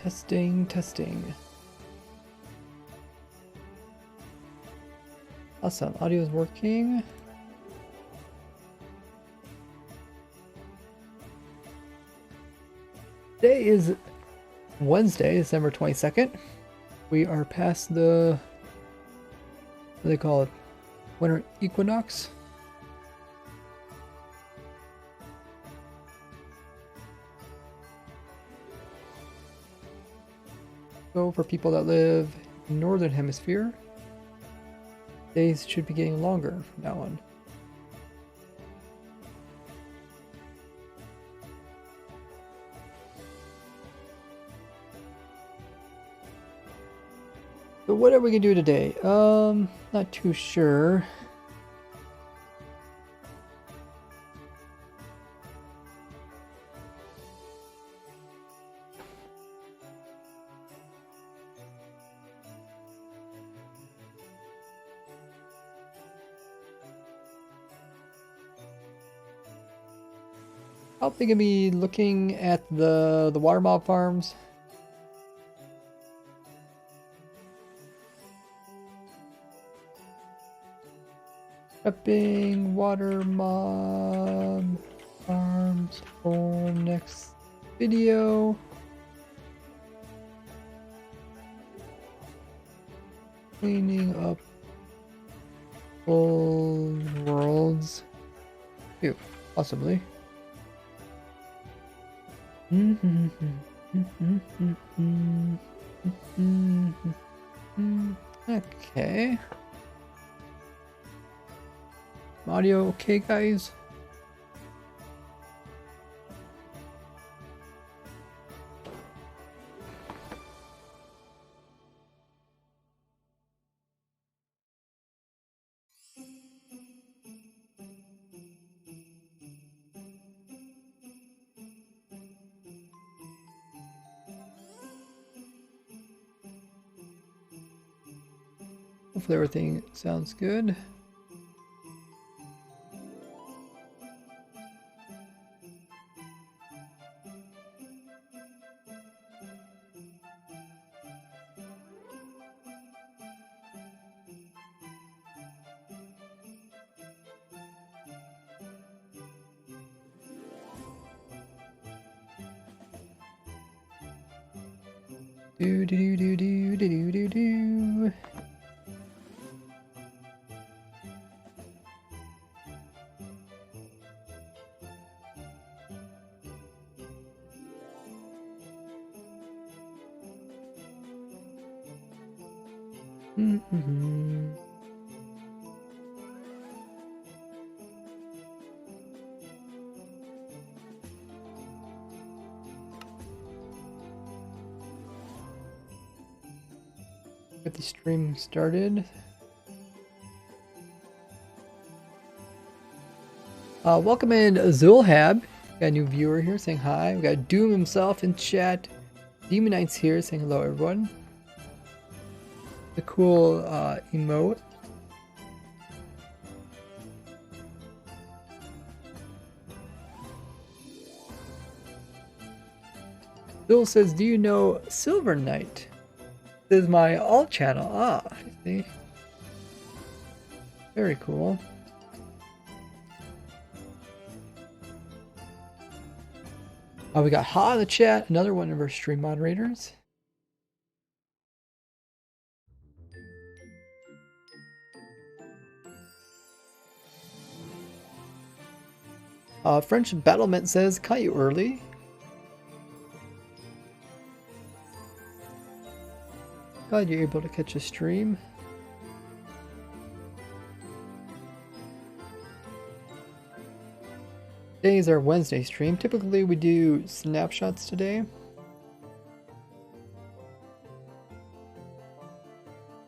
Testing, testing. Awesome, audio is working. Today is Wednesday, December 22nd. We are past the, what do they call it? Winter equinox. So for people that live in the Northern Hemisphere, days should be getting longer from now on. So what are we gonna do today? Not too sure. Probably gonna be looking at the water mob farms. Prepping water mob farms for next video. Cleaning up full worlds. Ew, possibly. Okay. Audio okay, guys? Hopefully everything sounds good. Do do do do do do do do. Get the stream started. Welcome in Zulhab. Got a new viewer here saying hi. We got Doom himself in chat. Demon Knights here saying hello, everyone. The cool emote. Bill says, do you know Silver Knight? This is my alt channel. Ah, I see. Very cool. We got Ha in the chat, another one of our stream moderators. French Battlement says, caught you early. Glad you're able to catch a stream. Today is our Wednesday stream. Typically we do snapshots today.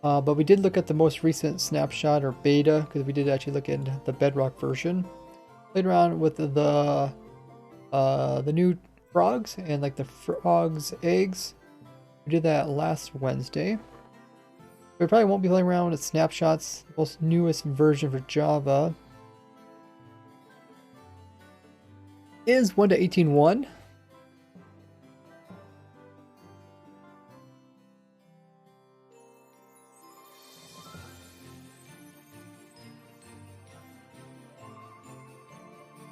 But we did look at the most recent snapshot or beta because we did actually look at the Bedrock version. Played around with the new frogs and like the frogs eggs. We did that last Wednesday. We probably won't be playing around with snapshots. The most newest version for Java is 1.18.1.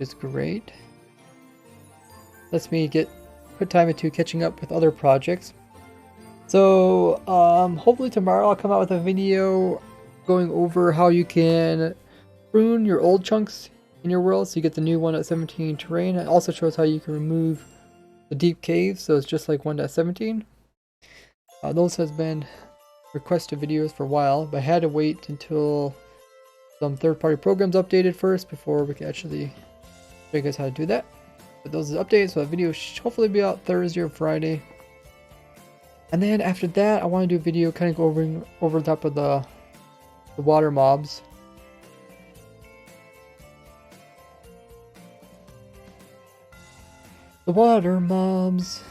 is great. Lets me put time into catching up with other projects. So hopefully tomorrow I'll come out with a video going over how you can prune your old chunks in your world so you get the new 1.17 terrain. It also shows how you can remove the deep caves, so it's just like 1.17. Those has been requested videos for a while, but I had to wait until some third-party programs updated first before we can actually show you guys how to do that. But those are updates, so that video should hopefully be out Thursday or Friday. And then after that, I want to do a video kind of go over the top of the water mobs. The water mobs.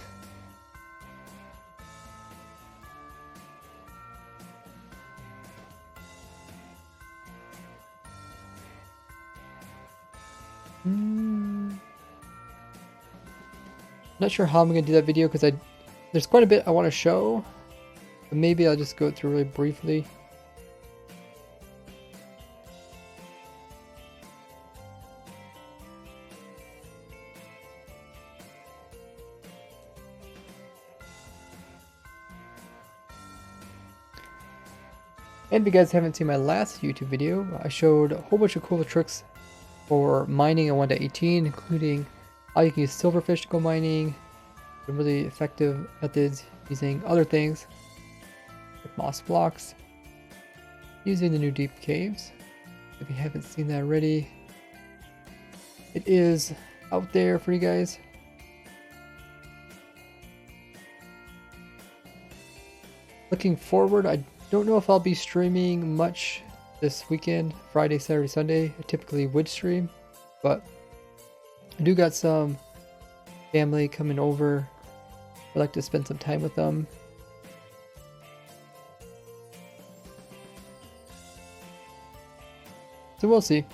Not sure how I'm going to do that video because there's quite a bit I want to show, but maybe I'll just go through really briefly. And if you guys haven't seen my last YouTube video, I showed a whole bunch of cool tricks for mining in 1.18, including how you can use silverfish to go mining, some really effective methods using other things like moss blocks, using the new deep caves. If you haven't seen that already, it is out there for you guys. Looking forward, I don't know if I'll be streaming much this weekend, Friday, Saturday, Sunday. I typically would stream, but I do got some family coming over. I'd like to spend some time with them. So we'll see.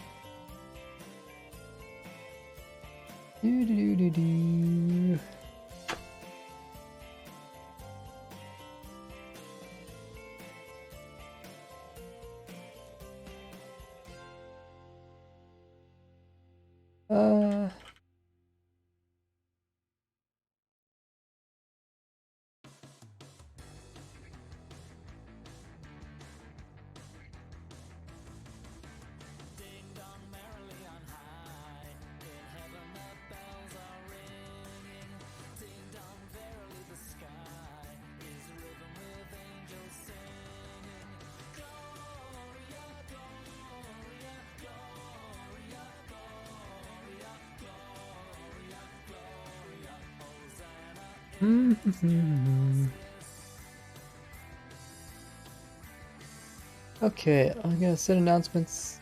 Okay, I'm gonna set announcements.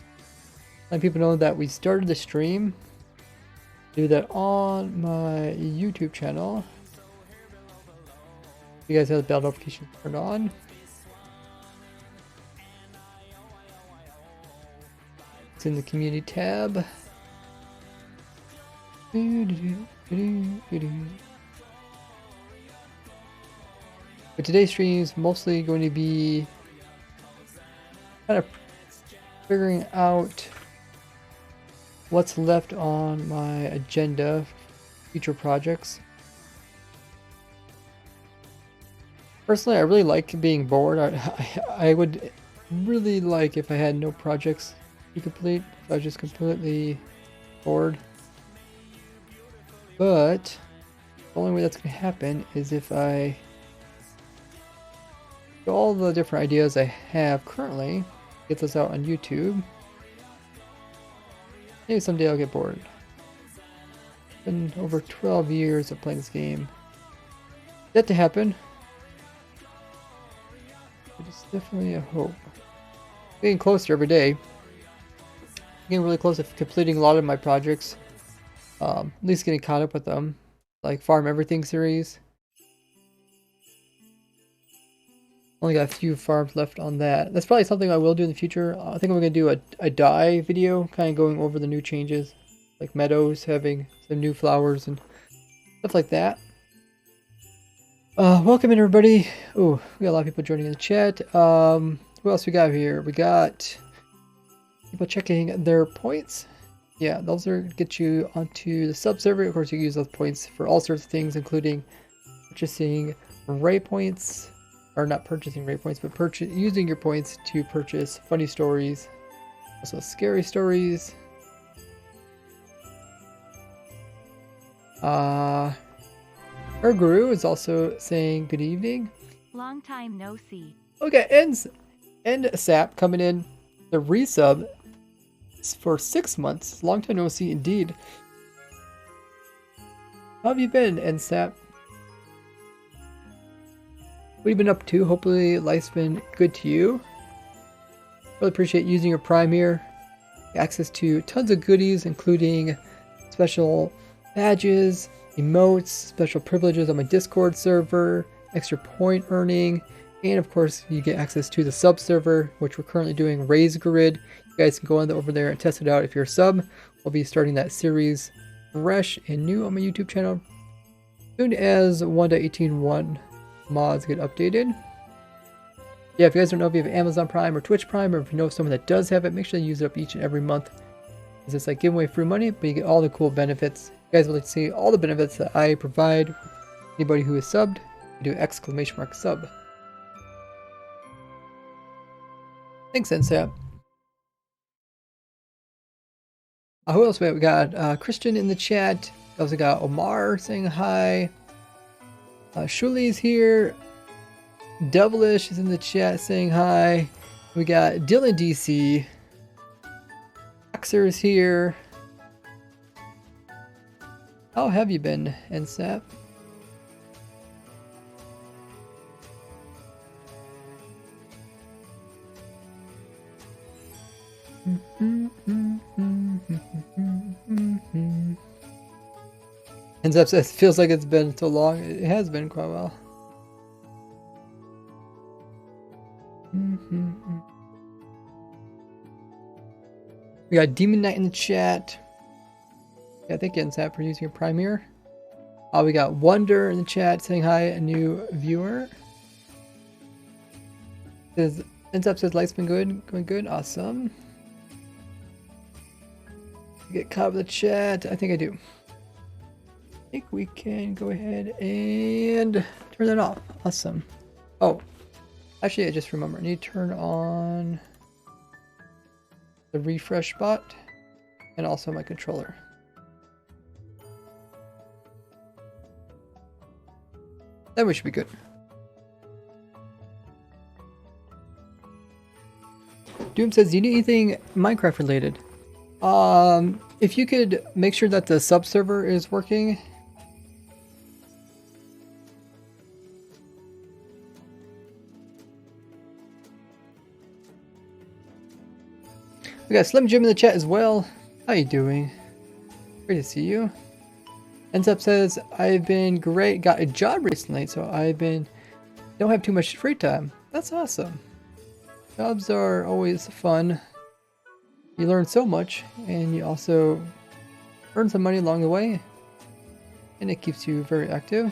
Let people know that we started the stream. Do that on my YouTube channel. You guys have the bell notifications turned on. It's in the community tab. But today's stream is mostly going to be kind of figuring out what's left on my agenda for future projects. Personally, I really like being bored. I would really like if I had no projects to complete. I was just completely bored. But the only way that's going to happen is if I all the different ideas I have currently, get this out on YouTube. Maybe someday I'll get bored. It's been over 12 years of playing this game. Yet to happen. But it's definitely a hope. Getting closer every day. Getting really close to completing a lot of my projects. At least getting caught up with them. Like Farm Everything series. Only got a few farms left on that. That's probably something I will do in the future. I think I'm going to do a dye video, kind of going over the new changes. Like meadows having some new flowers and stuff like that. Welcome in everybody. Oh, we got a lot of people joining in the chat. Who else we got here? We got people checking their points. Yeah, those are get you onto the sub server. Of course, you can use those points for all sorts of things, including purchasing ray points, or not purchasing ray points, but using your points to purchase funny stories, also scary stories. Our guru is also saying good evening. Long time no see. Okay, and Sap coming in the resub for 6 months. Long time no see indeed. How have you been, NSAP? What have you been up to? Hopefully life's been good to you. Really appreciate using your Prime here. Access to tons of goodies, including special badges, emotes, special privileges on my Discord server, extra point earning, and of course you get access to the sub server, which we're currently doing Raise Grid. You guys can go over there and test it out if you're a sub. I'll be starting that series fresh and new on my YouTube channel soon as 1.18.1 mods get updated. Yeah, if you guys don't know if you have Amazon Prime or Twitch Prime, or if you know someone that does have it, make sure you use it up each and every month. Because it's like giving away free money, but you get all the cool benefits. If you guys would like to see all the benefits that I provide anybody who is subbed, you do ! Sub. Thanks, NSAP. Who else we have? We got Christian in the chat. We also got Omar saying hi. Shuli's here. Devilish is in the chat saying hi. We got Dylan DC. Axer is here. How have you been, NSAP? NSAP says, feels like it's been so long. It has been quite a while. We got Demon Knight in the chat. Yeah, thank you, NSAP, for using your Premiere. We got Wonder in the chat saying hi, a new viewer. NSAP says life's been good, going good, awesome. Get caught up with the chat. I think I do. I think we can go ahead and turn that off. Awesome. Oh, actually, I just remember. I need to turn on the refresh bot and also my controller. Then we should be good. Doom says, do you need anything Minecraft related? If you could make sure that the sub server is working. We got Slim Jim in the chat as well. How you doing? Great to see you. NSAP says, I've been great, got a job recently, so don't have too much free time. That's awesome. Jobs are always fun. You learn so much, and you also earn some money along the way, and it keeps you very active.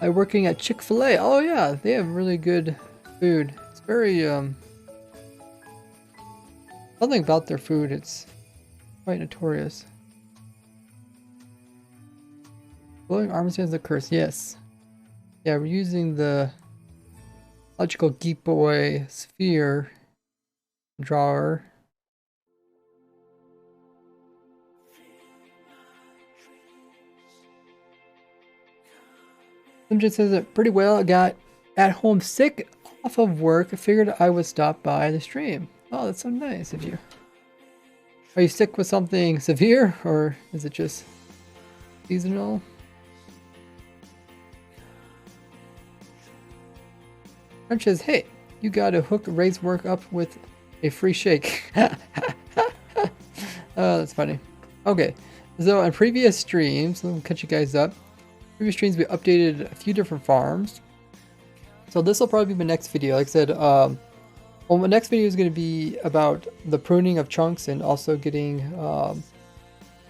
I'm working at Chick-fil-A. Oh yeah, they have really good food. It's very, something about their food, it's quite notorious. Blowing arms is a curse, yes. Yeah, we're using the Logical Geek Boy sphere drawer. Sim just says it pretty well. I got at home sick off of work. I figured I would stop by the stream. Oh, that's so nice of you. Are you sick with something severe, or is it just seasonal? French says, hey, you gotta hook Ray's work up with a free shake. Oh, that's funny. Okay, so on previous streams, let me catch you guys up. Previous streams, we updated a few different farms. So this will probably be my next video. Like I said, well, my next video is going to be about the pruning of chunks and also getting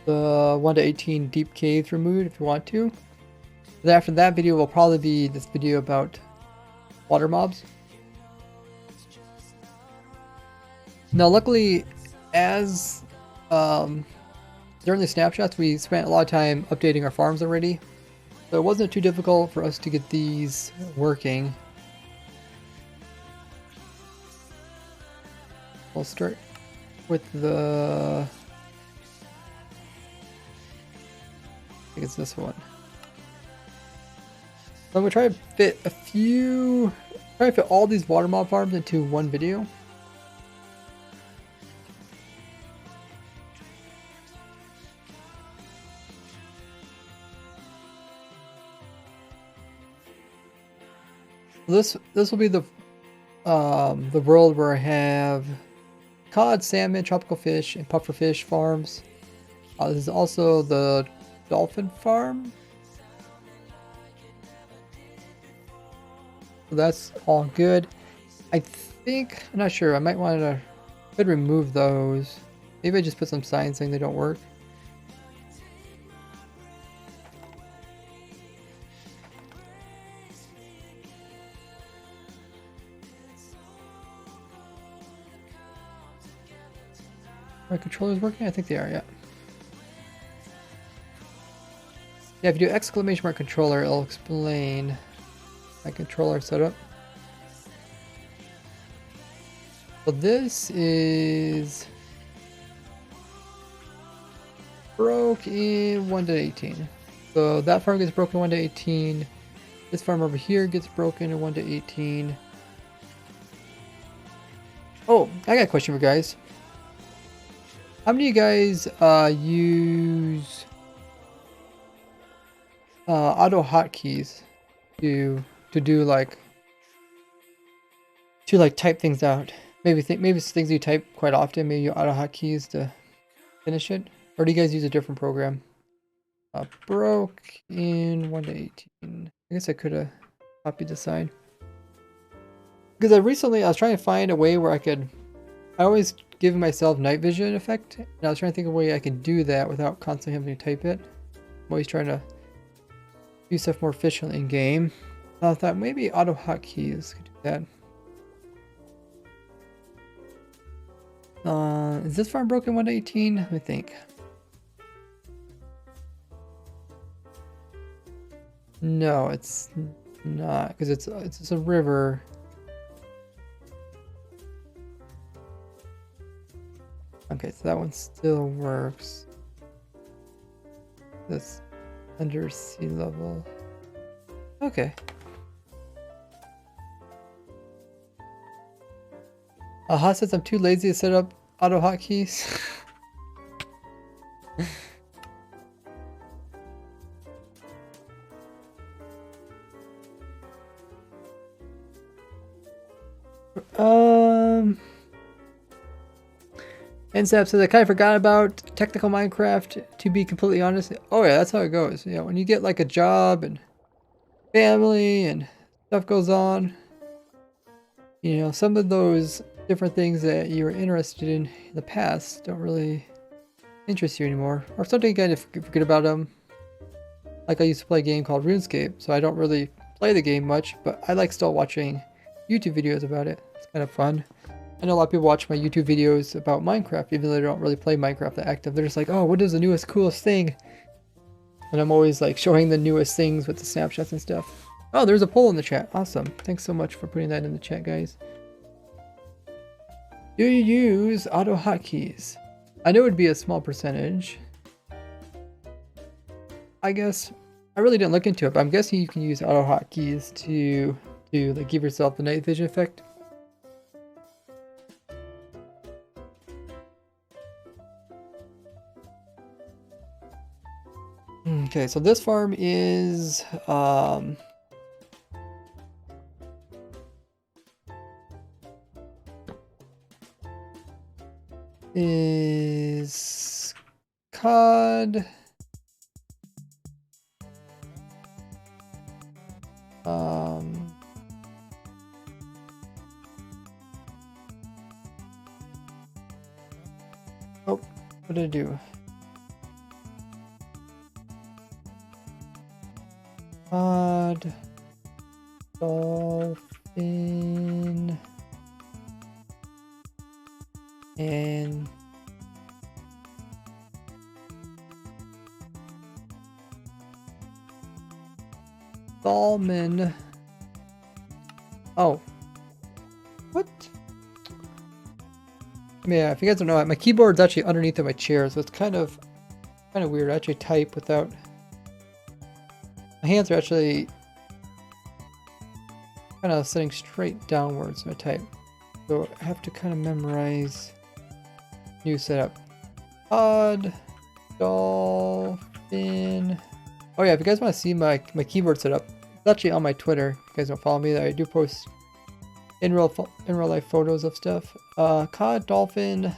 the 1.18 deep caves removed if you want to. Then after that video will probably be this video about water mobs. Now luckily, as during the snapshots, we spent a lot of time updating our farms already. So it wasn't too difficult for us to get these working. We'll start with the... I think it's this one. So I'm gonna try to fit try to fit all these water mob farms into one video. This will be the world where I have cod, salmon, tropical fish, and pufferfish farms. This is also the dolphin farm. So that's all good. I think, I'm not sure, I might want to remove those. Maybe I just put some signs saying they don't work. My controller's working? I think they are, yeah. Yeah, if you do exclamation mark controller, it'll explain my controller setup. So this is broke in 1 to 18. So that farm gets broken 1 to 18. This farm over here gets broken in 1 to 18. Oh, I got a question for you guys. How many of you guys use auto hotkeys to do like type things out? Maybe it's things you type quite often. Maybe you auto hotkeys to finish it, or do you guys use a different program? Broke in 1 to 18. I guess I could have copied the sign because I was trying to find a way where I always give myself night vision effect, and I was trying to think of a way I can do that without constantly having to type it. I'm always trying to do stuff more efficiently in game. I thought maybe auto hotkeys could do that. Is this farm broken 1 to 18? Let me think. No, it's not, because it's a river. Okay, so that one still works. That's under sea level. Okay. Aha says I'm too lazy to set up auto hotkeys. NSAP says I kind of forgot about technical Minecraft, to be completely honest. Oh yeah, that's how it goes. You know, when you get like a job and family and stuff goes on, you know, some of those different things that you were interested in the past don't really interest you anymore. Or something you kind of forget about them. Like I used to play a game called RuneScape, so I don't really play the game much, but I like still watching YouTube videos about it. It's kind of fun. I know a lot of people watch my YouTube videos about Minecraft, even though they don't really play Minecraft that active. They're just like, oh, what is the newest, coolest thing? And I'm always like showing the newest things with the snapshots and stuff. Oh, there's a poll in the chat. Awesome. Thanks so much for putting that in the chat, guys. Do you use auto hotkeys? I know it would be a small percentage. I guess I really didn't look into it, but I'm guessing you can use auto hotkeys to like give yourself the night vision effect. Okay, so this farm is cod, oh, what did I do? Cod, dolphin, and Stallman. Oh. What? Yeah, if you guys don't know, my keyboard's actually underneath of my chair, so it's kind of weird. I actually type without... My hands are actually kind of sitting straight downwards when I type. So I have to kind of memorize new setup. Odd, dolphin. Oh yeah, if you guys want to see my keyboard setup, it's actually on my Twitter. If you guys don't follow me, I do post in real life photos of stuff. Cod, dolphin,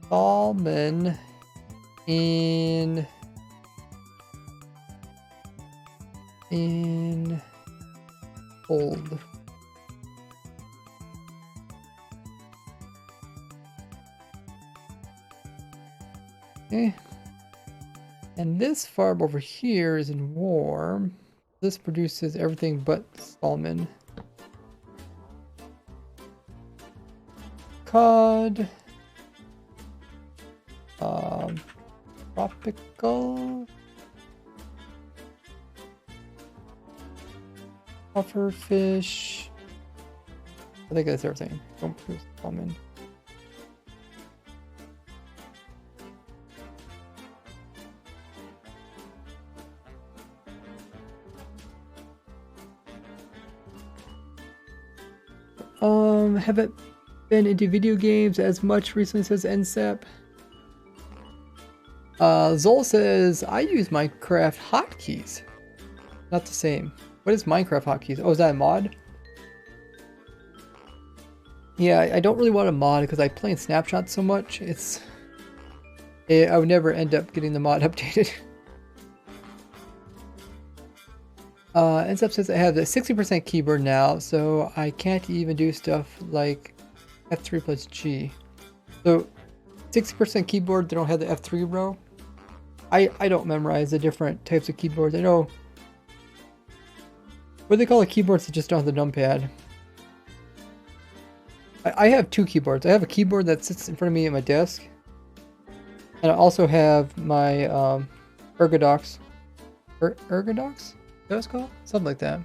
salmon, in old. Okay. And this farm over here is in warm. This produces everything but salmon. Cod. Tropical. Pufferfish. I think that's everything. Don't produce salmon. Haven't been into video games as much recently, says NSAP. Zol says, I use Minecraft hotkeys. Not the same. What is Minecraft hotkeys? Oh, is that a mod? Yeah, I don't really want a mod because I play in snapshots so much. I would never end up getting the mod updated. NSAP says I have the 60% keyboard now, so I can't even do stuff like F3 plus G. So 60% keyboard, they don't have the F3 row. I don't memorize the different types of keyboards. I know what they call a keyboard, so just don't have the numpad. I have two keyboards. I have a keyboard that sits in front of me at my desk, and I also have my Ergodox. Ergodox? Is that what it's called? Something like that.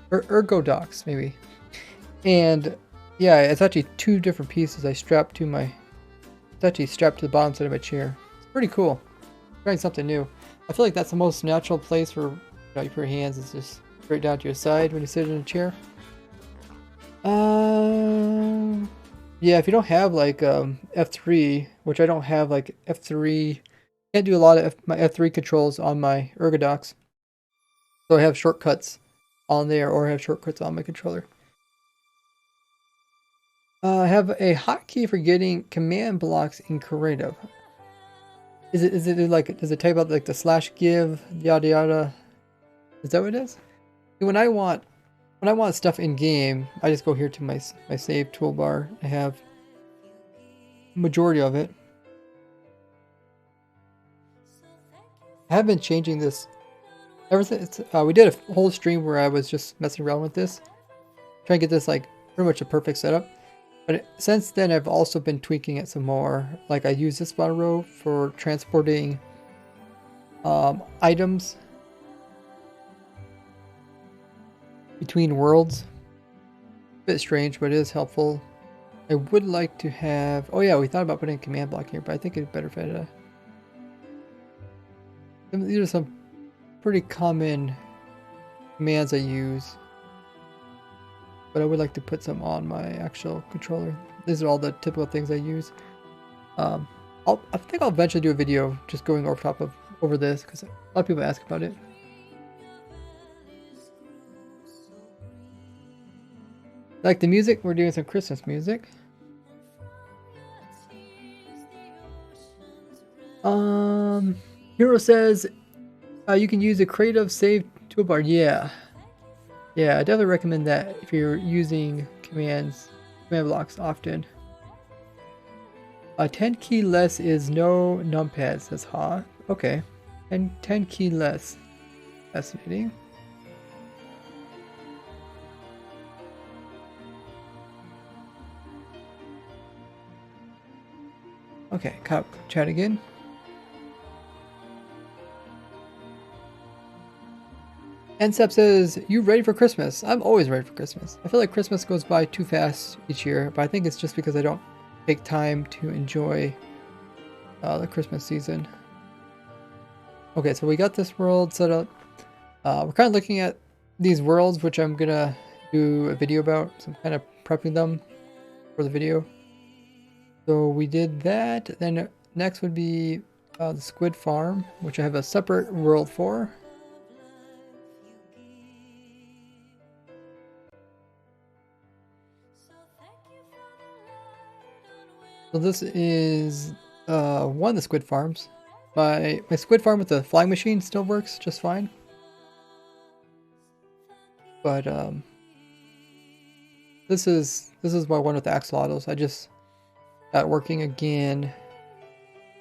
Ergodox, maybe. And yeah, it's actually two different pieces I strap to my... It's actually strapped to the bottom side of my chair. It's pretty cool. Trying something new. I feel like that's the most natural place for you put your hands is just straight down to your side when you sit in a chair. Yeah, if you don't have like F3, which I don't have like F3, can't do a lot of my F3 controls on my Ergodox. So I have shortcuts on there, or I have shortcuts on my controller. I have a hotkey for getting command blocks in creative. Is it like, does it type out like the /give yada yada? Is that what it is? When I want stuff in game, I just go here to my save toolbar. I have majority of it. I have been changing this ever since we did a whole stream where I was just messing around with this, trying to get this like pretty much a perfect setup. But since then, I've also been tweaking it some more. Like I use this bottom row for transporting items between worlds. A bit strange, but it is helpful. I would like to have... Oh yeah, we thought about putting a command block here, but I think it'd better fit a... These are some pretty common commands I use, but I would like to put some on my actual controller. These are all the typical things I use. I think I'll eventually do a video just going over this because a lot of people ask about it. Like the music, we're doing some Christmas music. Hero says you can use a creative save toolbar. Yeah, I definitely recommend that if you're using command blocks often. 10 key less is no numpad, says Ha. Okay, and 10 key less. Fascinating. Okay, chat again. NSEP says, you ready for Christmas? I'm always ready for Christmas. I feel like Christmas goes by too fast each year, but I think it's just because I don't take time to enjoy the Christmas season. Okay, so we got this world set up. We're kind of looking at these worlds, which I'm gonna do a video about. So I'm kind of prepping them for the video. So we did that. Then next would be the squid farm, which I have a separate world for. So this is one of the squid farms. My squid farm with the flying machine still works just fine. But this is my one with the axolotls. I just got working again.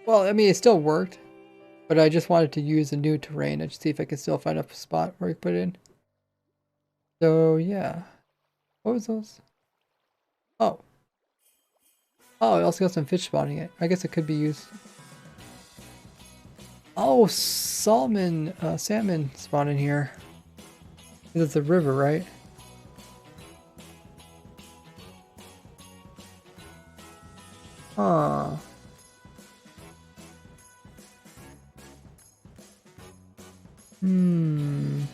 Well, I mean it still worked, but I just wanted to use a new terrain and see if I could still find a spot where I could put it in. So yeah. What was those? Oh. Oh, it also got some fish spawning it. I guess it could be used. Oh, salmon spawn in here. It's a river, right? Huh. Maybe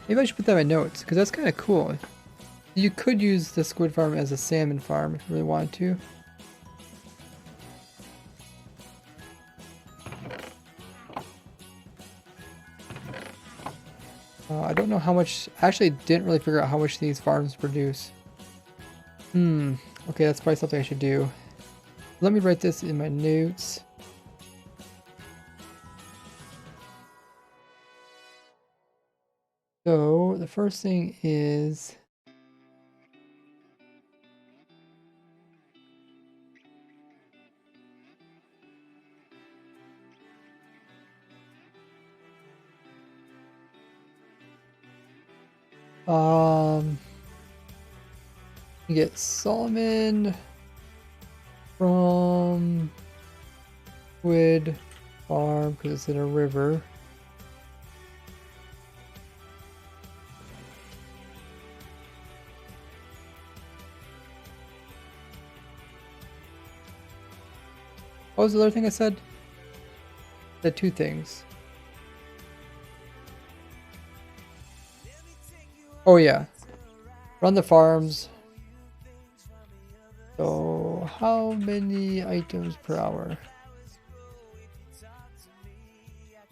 I should put that in my notes, because that's kind of cool. You could use the squid farm as a salmon farm if you really wanted to. I don't know how much... I actually didn't really figure out how much these farms produce. Okay, that's probably something I should do. Let me write this in my notes. So, the first thing is... you get salmon from squid farm because it's in a river. What was the other thing I said? The two things. Oh yeah. Run the farms. So how many items per hour?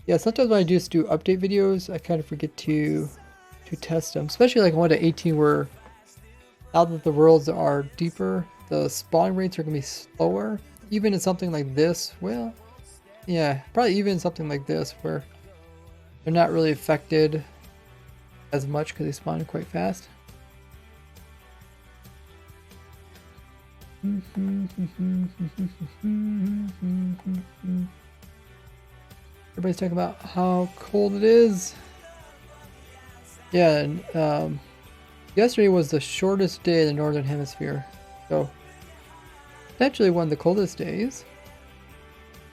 Yeah, sometimes when I just do update videos, I kind of forget to test them. Especially like 1 to 18 where now that the worlds are deeper, the spawn rates are going to be slower. Even in something like this, well, yeah, probably even something like this where they're not really affected as much because they spawn quite fast. Everybody's talking about how cold it is. Yeah, and yesterday was the shortest day in the northern hemisphere, so potentially one of the coldest days.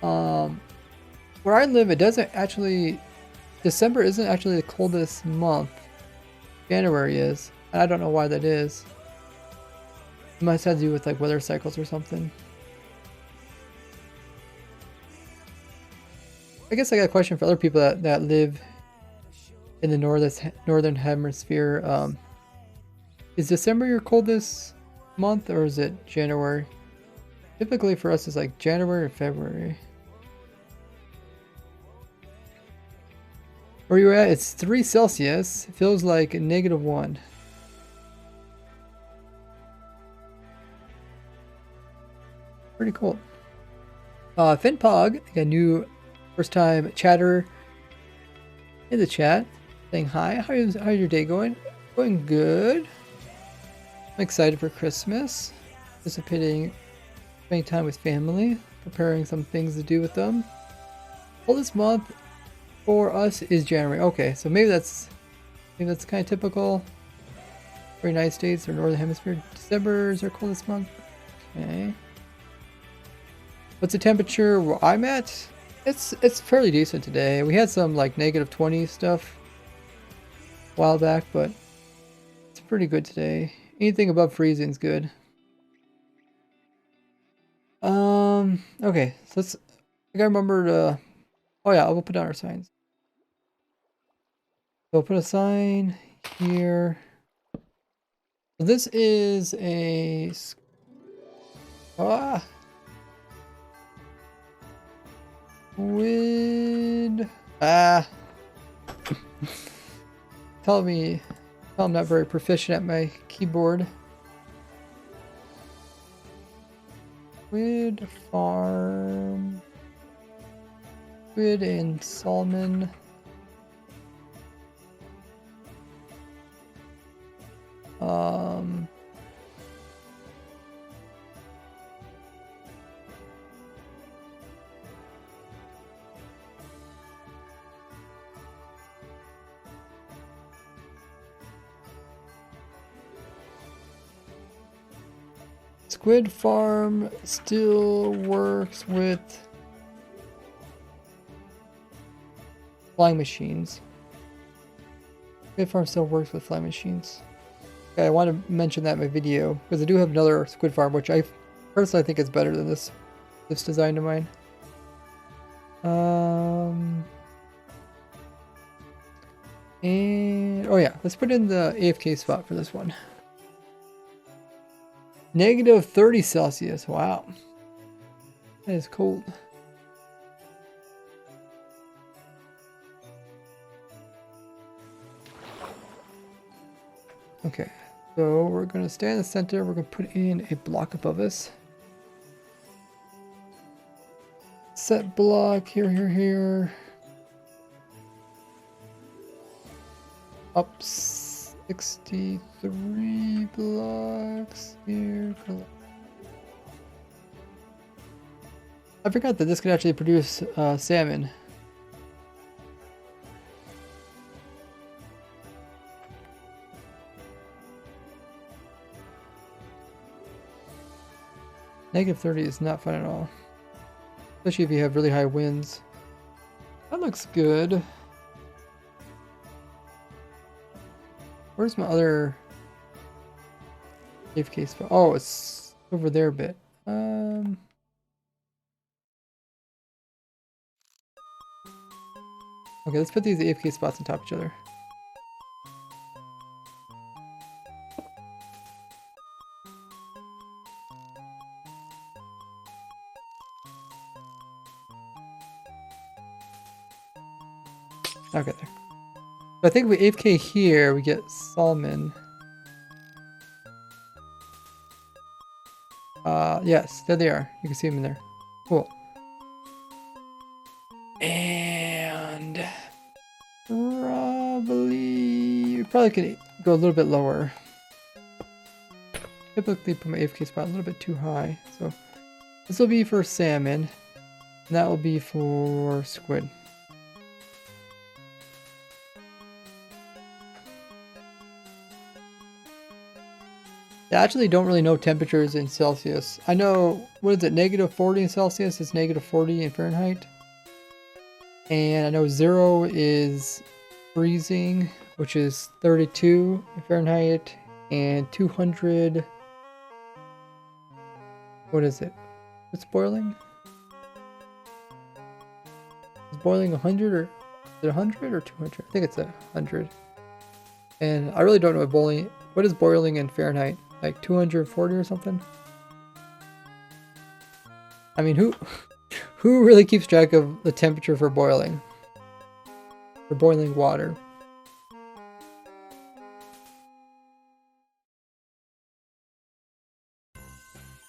Where I live, it doesn't actually. December isn't actually the coldest month. January is. And I don't know why that is. It might have to do with like weather cycles or something. I guess I got a question for other people that live in the northern hemisphere. Is December your coldest month or is it January? Typically for us it's like January or February. Where you're at, it's 3 Celsius. It feels like -1. Pretty cool. Finpog, got a new first time chatter in the chat. Saying hi. How's your day going? Going good. I'm excited for Christmas. Anticipating spending time with family. Preparing some things to do with them. Well, this month for us is January. Okay, so maybe that's kind of typical for the United States or Northern Hemisphere. December is our coldest month. Okay. What's the temperature where I'm at? It's fairly decent today. We had some like -20 stuff a while back, but it's pretty good today. Anything above freezing is good. Okay, so let's. I gotta remember to. Oh yeah, we'll put down our signs. So we'll put a sign here. So this is a. Ah, squid. Ah. Tell I'm not very proficient at my keyboard. Squid farm. Squid and salmon. Um. Squid farm still works with flying machines. Squid farm still works with flying machines. Okay, I want to mention that in my video because I do have another squid farm, which I personally think is better than this design of mine. And oh yeah, let's put in the AFK spot for this one. -30 Celsius. Wow, that is cold. Okay, so we're gonna stay in the center. We're gonna put in a block above us. Set block here. Up 63 blocks here. I forgot that this could actually produce salmon. -30 is not fun at all. Especially if you have really high winds. That looks good. Where's my other AFK spot? Oh, it's over there a bit. Okay, let's put these AFK spots on top of each other. Okay, there. So I think if we AFK here, we get salmon. Yes, there they are. You can see them in there. Cool. And probably could go a little bit lower. Typically put my AFK spot a little bit too high. So this will be for salmon. And that will be for squid. I actually don't really know temperatures in Celsius. I know, what is it, -40 in Celsius is -40 in Fahrenheit. And I know 0 is freezing, which is 32 in Fahrenheit. And 200, what is it? What's boiling? Is boiling 100 or, is it 100 or 200? I think it's 100. And I really don't know what is boiling in Fahrenheit? Like 240 or something? I mean, who really keeps track of the temperature for boiling? For boiling water.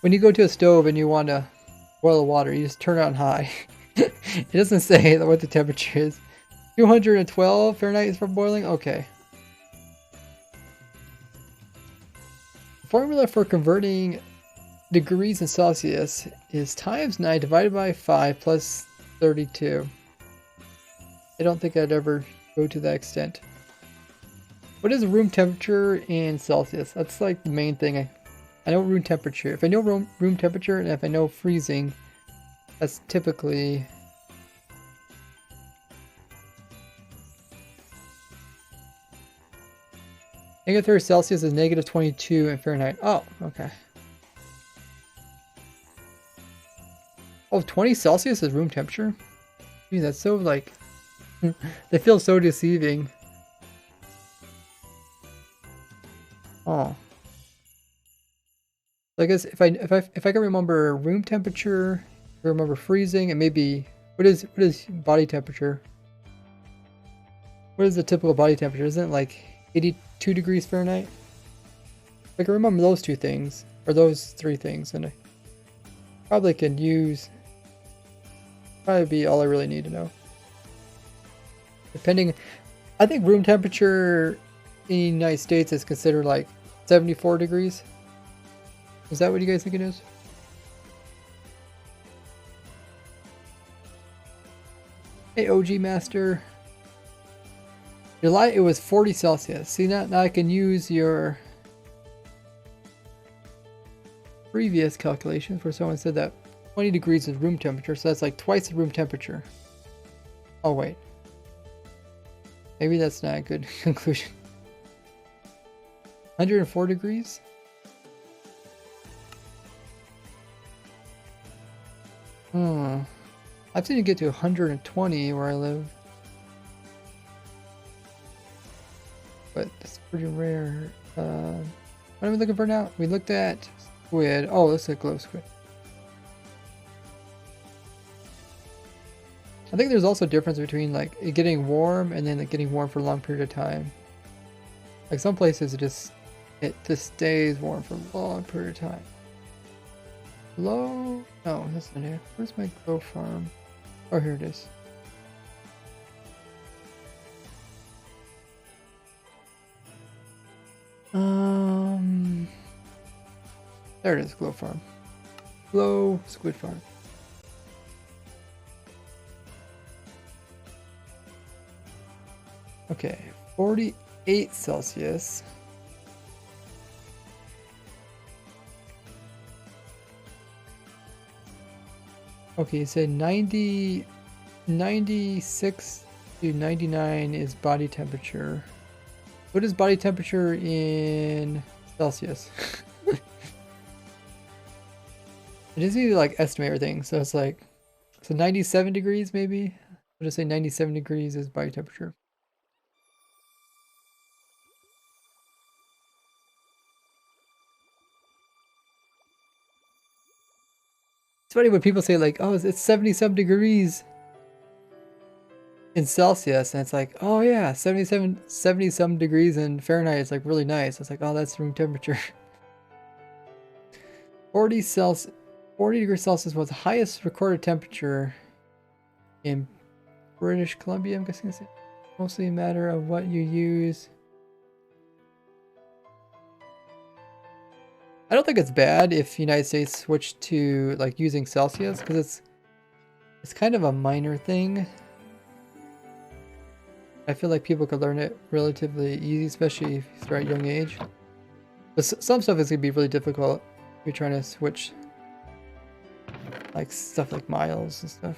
When you go to a stove and you want to boil the water, you just turn it on high. It doesn't say what the temperature is. 212 Fahrenheit is for boiling? Okay. Formula for converting degrees in Celsius is ×9 divided by 5 plus 32. I don't think I'd ever go to that extent. What is room temperature in Celsius? That's like the main thing. I know room temperature. If I know room temperature and if I know freezing, that's typically -30 Celsius is -22 in Fahrenheit. Oh, okay. Oh, 20 Celsius is room temperature? Gee, that's so like... they feel so deceiving. Oh. So I guess if I can remember room temperature, I remember freezing, and maybe what is body temperature? What is the typical body temperature? Isn't it like 82 degrees Fahrenheit? If I can remember those two things, or those three things, and I probably can use... probably be all I really need to know. Depending... I think room temperature in the United States is considered like 74 degrees. Is that what you guys think it is? Hey, OG Master. July, it was 40 Celsius. See, now I can use your previous calculations where someone said that 20 degrees is room temperature, so that's like twice the room temperature. Oh, wait. Maybe that's not a good conclusion. 104 degrees? I've seen it get to 120 where I live. But it's pretty rare. What are we looking for now? We looked at squid. Oh, let's look at glow squid. I think there's also a difference between like it getting warm and then it getting warm for a long period of time. Like some places it just stays warm for a long period of time. Glow? No, that's not it. Where's my glow farm? Oh, here it is. There it is, glow farm. Glow squid farm. Okay, 48 Celsius. Okay, you said 96 to 99 is body temperature. What is body temperature in Celsius? It is easy to like estimate everything, so it's like, so 97 degrees maybe? I'll just say 97 degrees is body temperature. It's funny when people say like, oh, it's 70-some degrees in Celsius, and it's like, oh yeah, 70-some degrees in Fahrenheit is like really nice. It's like, oh, that's room temperature. 40 degrees Celsius was the highest recorded temperature in British Columbia. I'm guessing it's mostly a matter of what you use. I don't think it's bad if the United States switched to like using Celsius, because it's kind of a minor thing. I feel like people could learn it relatively easy, especially if you start at a young age. But some stuff is going to be really difficult if you're trying to switch, like stuff like miles and stuff.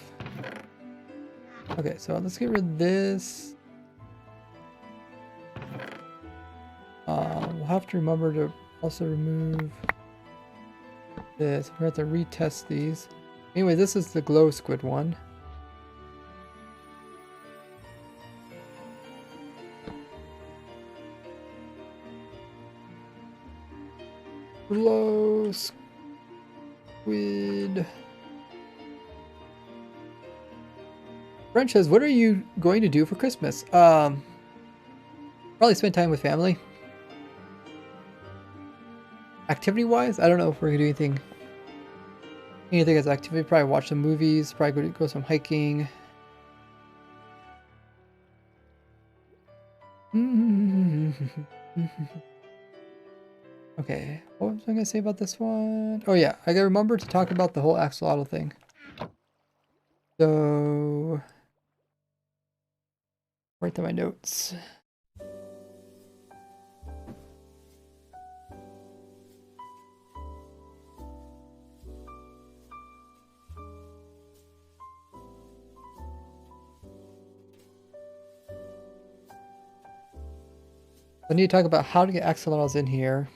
Okay, so let's get rid of this. We'll have to remember to also remove this. We have to retest these. Anyway, this is the glow squid one. Glow squid. French says, what are you going to do for Christmas? Probably spend time with family. Activity-wise, I don't know if we're gonna do anything as activity. Probably watch some movies. Probably go some hiking. Okay, what was I gonna say about this one? Oh yeah, I gotta remember to talk about the whole axolotl thing. So, write down my notes. I need to talk about how to get axolotls in here.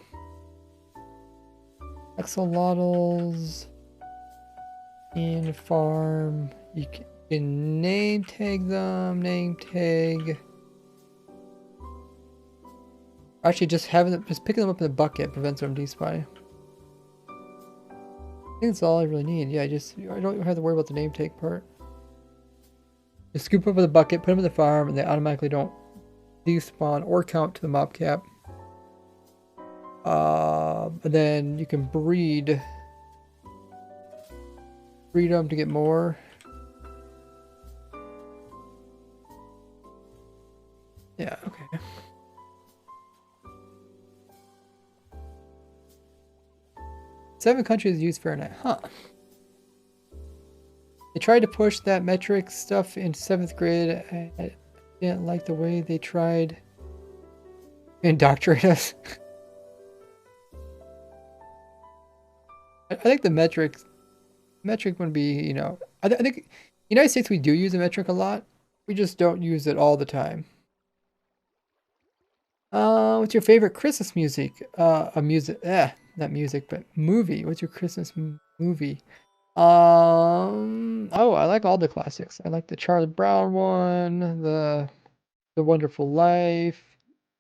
Axolotls in farm. You can name tag them. Name tag. Actually, just picking them up in the bucket prevents them despawning. I think that's all I really need. Yeah, I don't have to worry about the name tag part. Just scoop up with a bucket, put them in the farm, and they automatically don't despawn or count to the mob cap. And then you can breed them to get more. Yeah, okay. Seven countries use Fahrenheit, huh? They tried to push that metric stuff into 7th grade. I didn't like the way they tried to indoctrinate us. I think the metric would be, you know, I think United States we do use a metric a lot. We just don't use it all the time. What's your favorite Christmas music? Not music, but movie. What's your Christmas movie? Oh, I like all the classics. I like the Charlie Brown one, the Wonderful Life.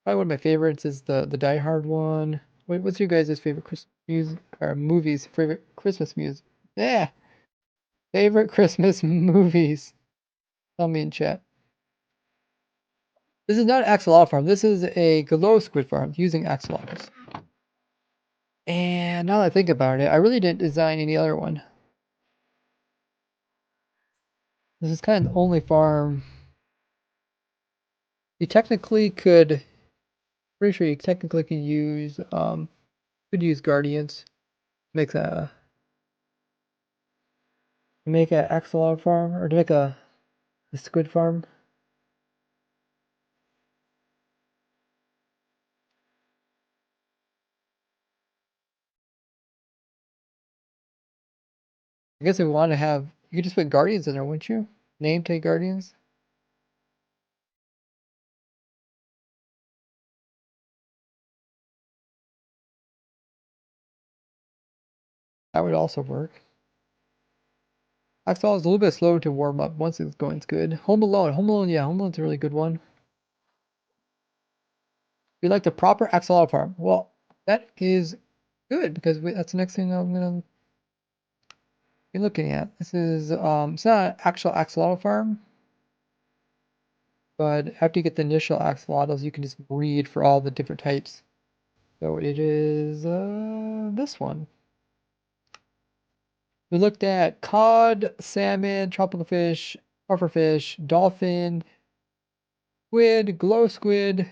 Probably one of my favorites is the Die Hard one. What's your guys' favorite Christmas music or movies? Favorite Christmas music? Yeah, favorite Christmas movies. Tell me in chat. This is not an axolotl farm. This is a glow squid farm using axolotls. And now that I think about it, I really didn't design any other one. This is kind of the only farm. You technically could, pretty sure you technically could use guardians. Make a axolotl farm or to make a squid farm. I guess if we want to have, you could just put guardians in there, wouldn't you? Name tag guardians. That would also work. Axolotl is a little bit slow to warm up. Once it's going, it's good. Home Alone, yeah, Home Alone's a really good one. We like the proper axolotl farm. Well, that is good because that's the next thing I'm gonna be looking at. This is it's not an actual axolotl farm, but after you get the initial axolotls, you can just breed for all the different types. So it is this one. We looked at cod, salmon, tropical fish, pufferfish, dolphin, squid, glow squid.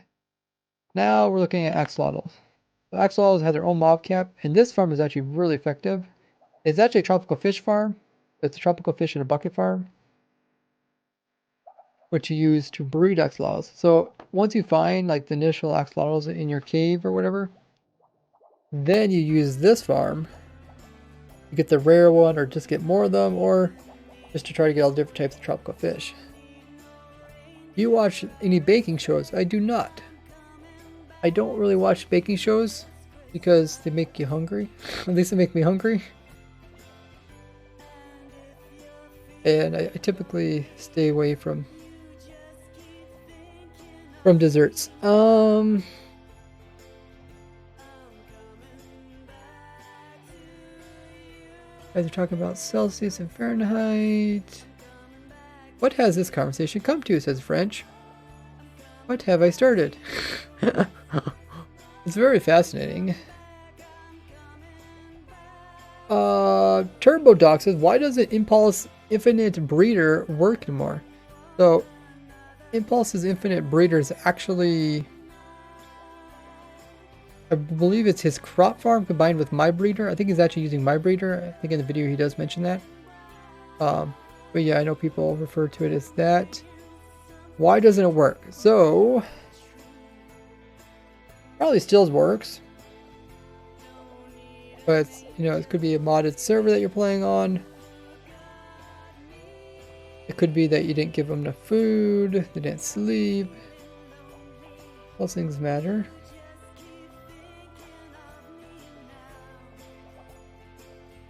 Now we're looking at axolotls. The axolotls have their own mob cap, and this farm is actually really effective. It's actually a tropical fish farm. It's a tropical fish in a bucket farm, which you use to breed axolotls. So once you find like the initial axolotls in your cave or whatever, then you use this farm. You get the rare one or just get more of them, or just to try to get all different types of tropical fish. Do you watch any baking shows? I do not. I don't really watch baking shows because they make you hungry. At least they make me hungry. And I typically stay away from desserts. Guys are talking about Celsius and Fahrenheit. What has this conversation come to, says French. What have I started? It's very fascinating. TurboDoc says, why doesn't Impulse Infinite Breeder work anymore? So, Impulse's Infinite Breeder is actually, I believe it's his crop farm combined with My Breeder. I think he's actually using My Breeder. I think in the video he does mention that. But yeah, I know people refer to it as that. Why doesn't it work? So, probably still works. But, you know, it could be a modded server that you're playing on. It could be that you didn't give them enough food, they didn't sleep. Those things matter.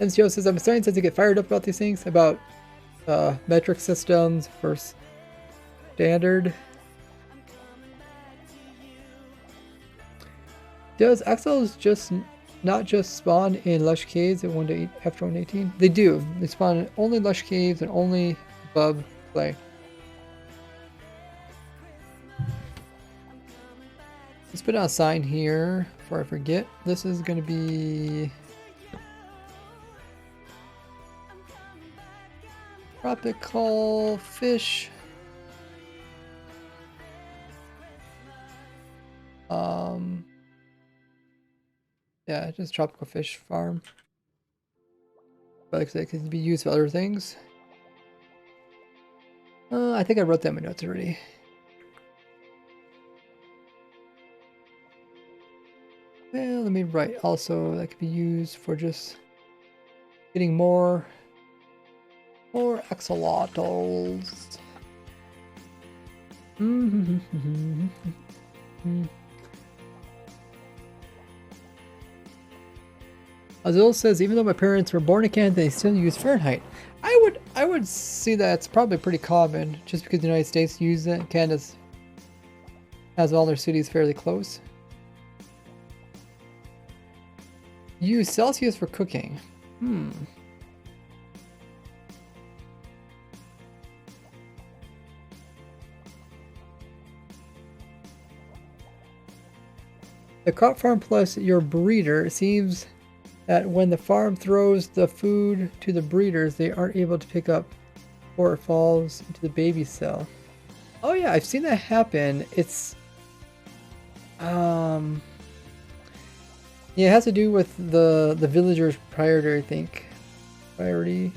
MCO says, I'm starting to get fired up about these things, about metric systems versus standard. Does Axels just not just spawn in lush caves at 1 to 8 after 118? They do. They spawn in only lush caves and only above clay. Let's put out a sign here before I forget. This is going to be tropical fish. Yeah, just tropical fish farm. But like I said, it can be used for other things. I think I wrote that in my notes already. Well, let me write also that could be used for just getting more axolotls. Azul says, even though my parents were born in Canada, they still use Fahrenheit. I would see that it's probably pretty common, just because the United States uses it. Canada has all their cities fairly close. Use Celsius for cooking. The crop farm plus your breeder, it seems that when the farm throws the food to the breeders, they aren't able to pick up or it falls into the baby cell. Oh yeah, I've seen that happen. It's yeah, it has to do with the villagers' priority, I think. Priority.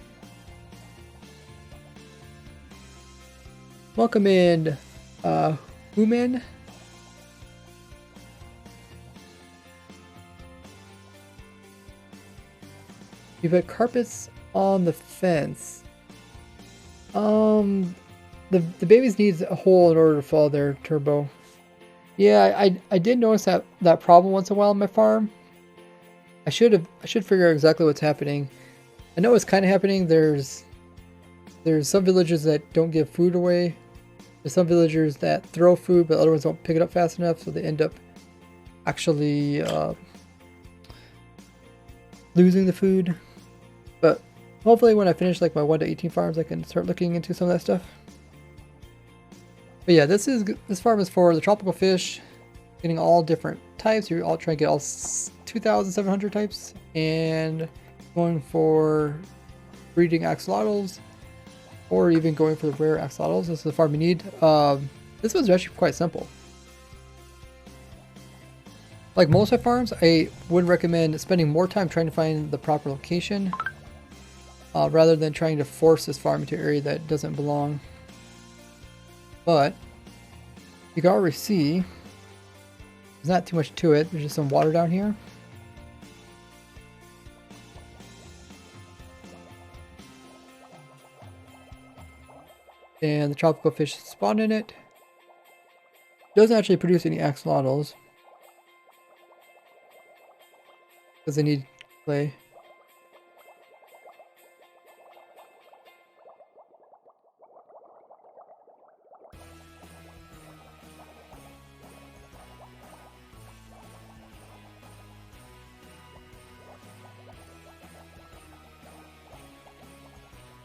Welcome in, Human. You put carpets on the fence. The babies needs a hole in order to fall there, Turbo. Yeah, I did notice that problem once in a while on my farm. I should figure out exactly what's happening. I know it's kind of happening. There's some villagers that don't give food away. There's some villagers that throw food, but other ones don't pick it up fast enough, so they end up actually losing the food. But hopefully when I finish like my 1 to 18 farms, I can start looking into some of that stuff. But yeah, this farm is for the tropical fish, getting all different types. You're all trying to get all 2,700 types, and going for breeding axolotls, or even going for the rare axolotls. This is the farm you need. This one's actually quite simple. Like most of my farms, I would recommend spending more time trying to find the proper location, rather than trying to force this farm into an area that doesn't belong. But you can already see there's not too much to it. There's just some water down here. And the tropical fish spawn in it. Doesn't actually produce any axolotls because they need clay.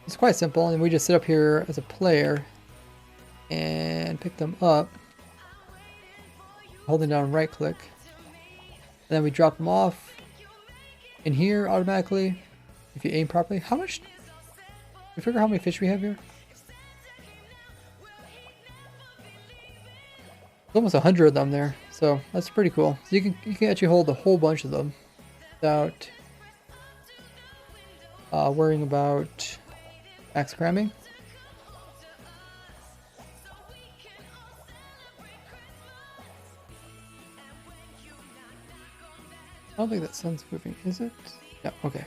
It's quite simple, and we just sit up here as a player and pick them up, holding down right click, and then we drop them off in here automatically if you aim properly. How much? You figure how many fish we have here? There's almost 100 of them there, so that's pretty cool. So you can actually hold a whole bunch of them without worrying about max cramming. I don't think that sun's moving, is it? No, okay.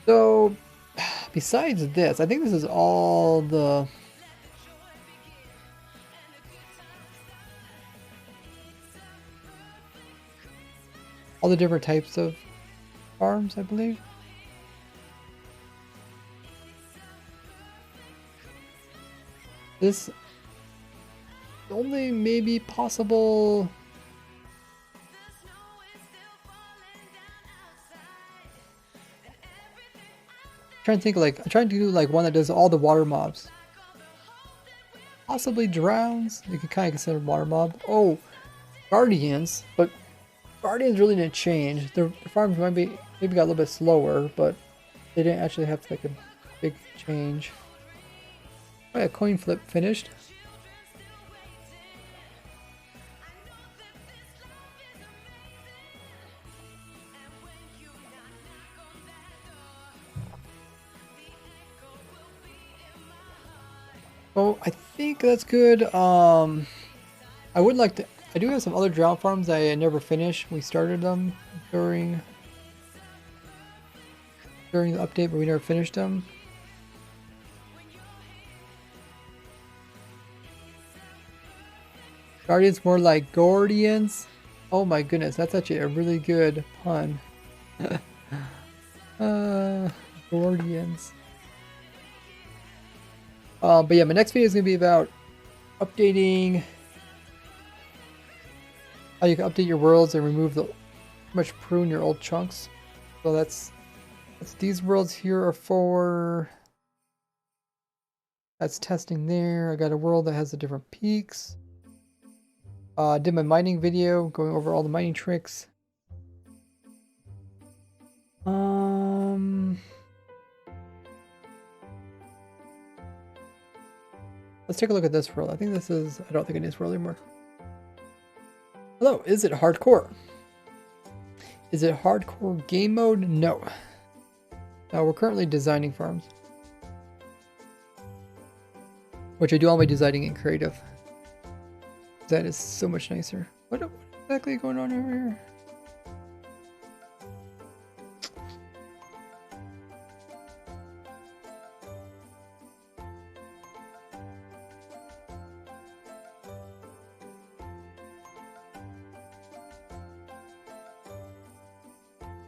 So, besides this, I think this is all the all the different types of farms, I believe. This only maybe possible. I'm trying to think, like, I'm trying to do like one that does all the water mobs. Possibly drowns. You can kind of consider water mob. Oh, guardians, but guardians really didn't change. Their farms might be maybe got a little bit slower, but they didn't actually have like a big change. Oh yeah, coin flip finished. Oh, I think that's good. I would like to. I do have some other drown farms I never finished. We started them during the update, but we never finished them. Guardians more like Guardians. Oh my goodness, that's actually a really good pun. Guardians. But yeah, my next video is gonna be about updating how you can update your worlds and remove the much prune your old chunks. So that's these worlds here are for. That's testing there. I got a world that has the different peaks. I did my mining video, going over all the mining tricks. Let's take a look at this world. I think this is. I don't think it is world anymore. Hello, is it hardcore? Is it hardcore game mode? No. Now we're currently designing farms. Which I do all my designing in creative. That is so much nicer. What exactly going on over here?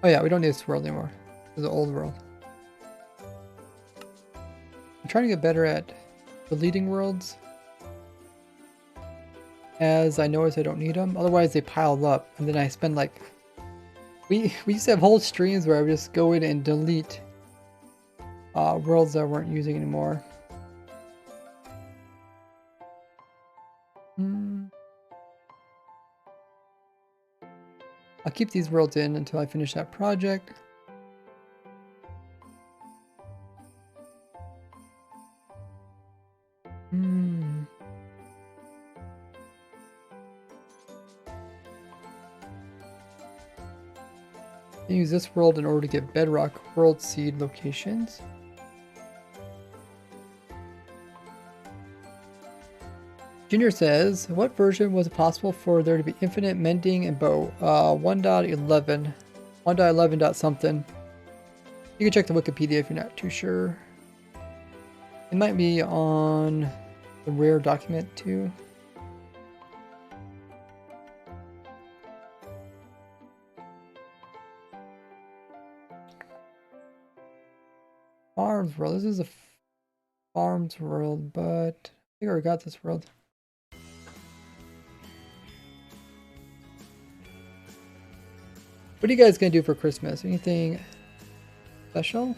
Oh yeah, we don't need this world anymore. This is the old world. I'm trying to get better at deleting worlds, as I notice I don't need them. Otherwise they pile up, and then I spend like... We used to have whole streams where I would just go in and delete worlds that I weren't using anymore. I'll keep these worlds in until I finish that project. Use this world in order to get bedrock world seed locations. Junior says, what version was it possible for there to be infinite mending and bow? 1.11. 1.11. something. You can check the Wikipedia if you're not too sure. It might be on the rare document too. Farms world. This is a farms world, but I think I already got this world. What are you guys gonna do for Christmas? Anything special?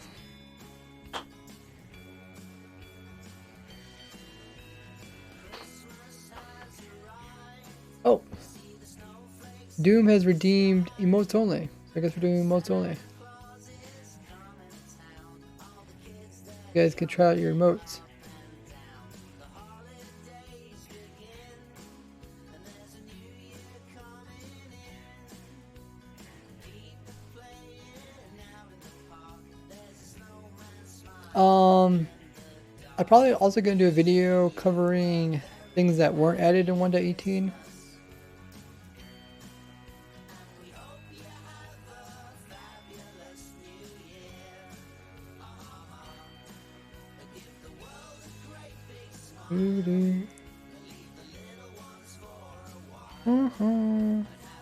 Oh, Doom has redeemed emotes only. So I guess we're doing emotes only. You guys can try out your emotes. I'm probably also going to do a video covering things that weren't added in 1.18.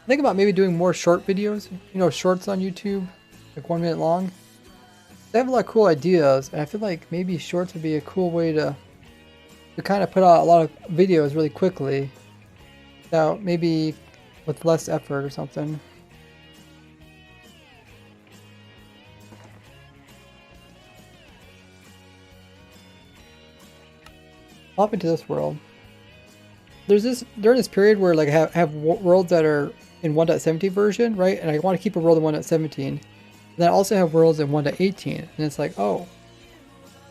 Think about maybe doing more short videos, you know, shorts on YouTube, like 1 minute long. They have a lot of cool ideas, and I feel like maybe shorts would be a cool way to kind of put out a lot of videos really quickly, without maybe with less effort or something. Hop into this world. There's this during this period where like I have worlds that are in 1.17 version, right? And I want to keep a world in 1.17. Then I also have worlds in 1.18, and it's like, oh,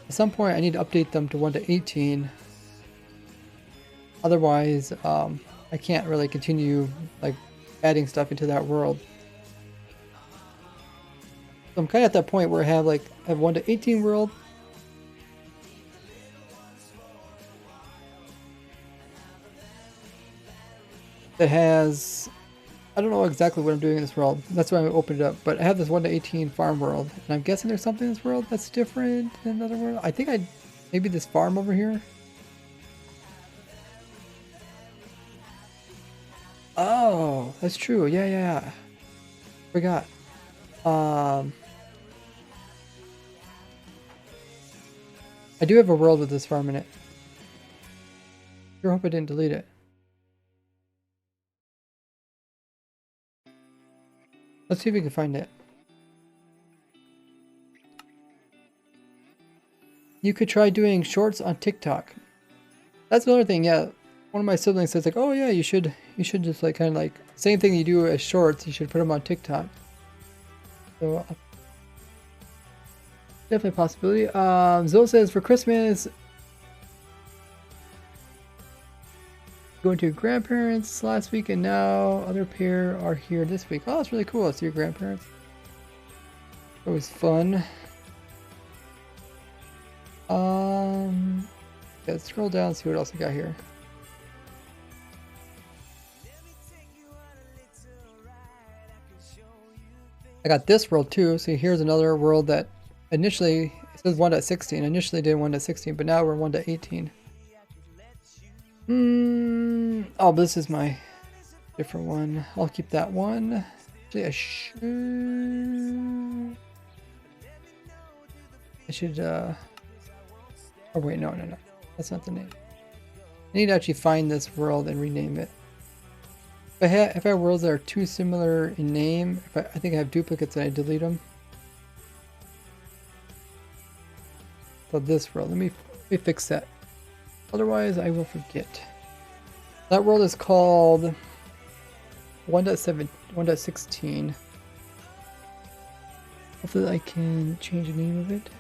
at some point I need to update them to 1.18. Otherwise, I can't really continue like adding stuff into that world. So I'm kind of at that point where I have 1.18 world. That has, I don't know exactly what I'm doing in this world. That's why I opened it up. But I have this 1.18 farm world, and I'm guessing there's something in this world that's different than another world. I think maybe this farm over here. Oh, that's true. Yeah, yeah, yeah. Forgot. I do have a world with this farm in it. Sure hope I didn't delete it. Let's see if we can find it. You could try doing shorts on TikTok. That's another thing, yeah. One of my siblings says like, "Oh yeah, you should just like kind of like same thing you do as shorts. You should put them on TikTok." So definitely a possibility. Zoe says for Christmas, going to your grandparents last week, and now other pair are here this week. Oh, that's really cool. I see your grandparents. Always fun. Yeah, let's scroll down and see what else we got here. I got this world too. So here's another world that initially it says 1.16. Initially did 1.16, but now we're 1.18. Oh, but this is my different one. I'll keep that one. Actually, I should oh wait, no. That's not the name. I need to actually find this world and rename it. If I have worlds that are too similar in name, I think I have duplicates and I delete them. So this world, let me fix that. Otherwise, I will forget. That world is called 1.7, 1.16. Hopefully I can change the name of it.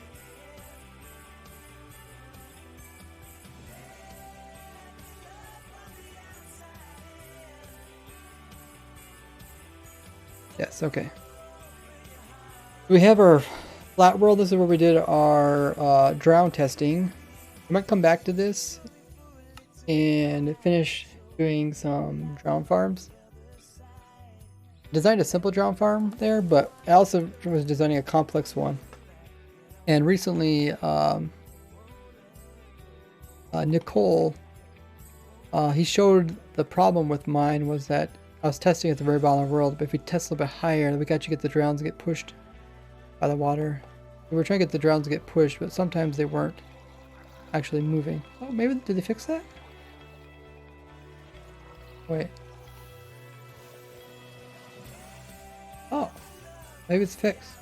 Yes, okay. We have our flat world. This is where we did our drown testing. We might come back to this and finish doing some drown farms. Designed a simple drown farm there, but I also was designing a complex one. And recently, Nicole, he showed the problem with mine was that I was testing at the very bottom of the world, but if we test a little bit higher, we can actually get the drowns to get pushed by the water. We were trying to get the drowns to get pushed, but sometimes they weren't actually moving. Oh, maybe, did they fix that? Wait. Oh, maybe it's fixed.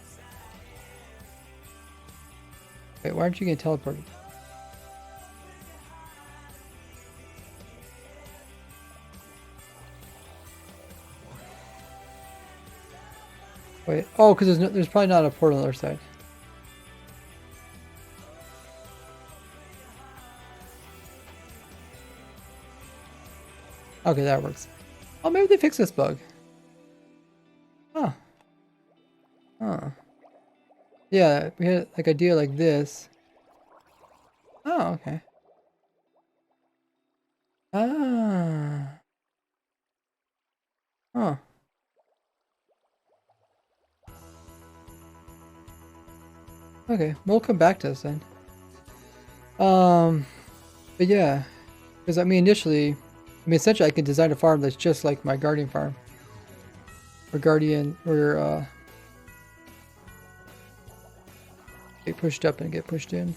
Wait, why aren't you getting teleported? Wait, oh, because there's probably not a portal on the other side. Okay, that works. Oh, maybe they fixed this bug. Huh. Huh. Yeah, we had like a deal like this. Oh, okay. Ah. Huh. Okay, we'll come back to this then. But yeah, because I mean, initially, essentially, I could design a farm that's just like my guardian farm. guardian or get pushed up and get pushed in.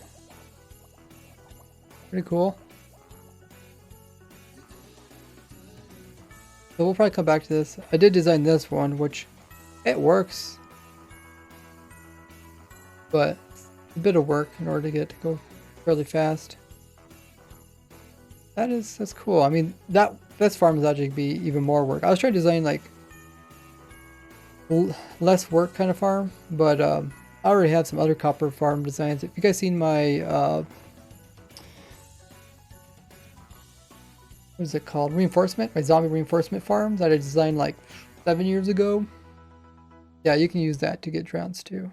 Pretty cool. So we'll probably come back to this. I did design this one, which it works, but it's a bit of work in order to get to go fairly fast. That's cool. I mean, this farm is actually be even more work. I was trying to design like less work kind of farm, but I already have some other copper farm designs. If you guys seen my what is it called? Reinforcement? My zombie reinforcement farms that I designed like 7 years ago. Yeah, you can use that to get drowns too.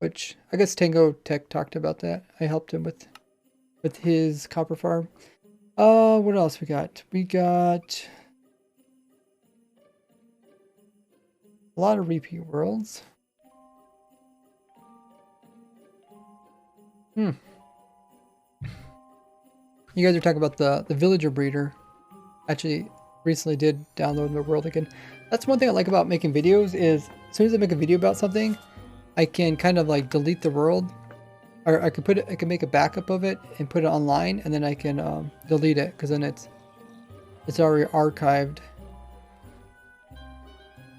Which I guess Tango Tech talked about that. I helped him with his copper farm. What else we got? We got a lot of repeat worlds. You guys are talking about the villager breeder. Actually, recently did download the world again. That's one thing I like about making videos is as soon as I make a video about something, I can kind of like delete the world, or I can make a backup of it and put it online, and then I can delete it because then it's already archived.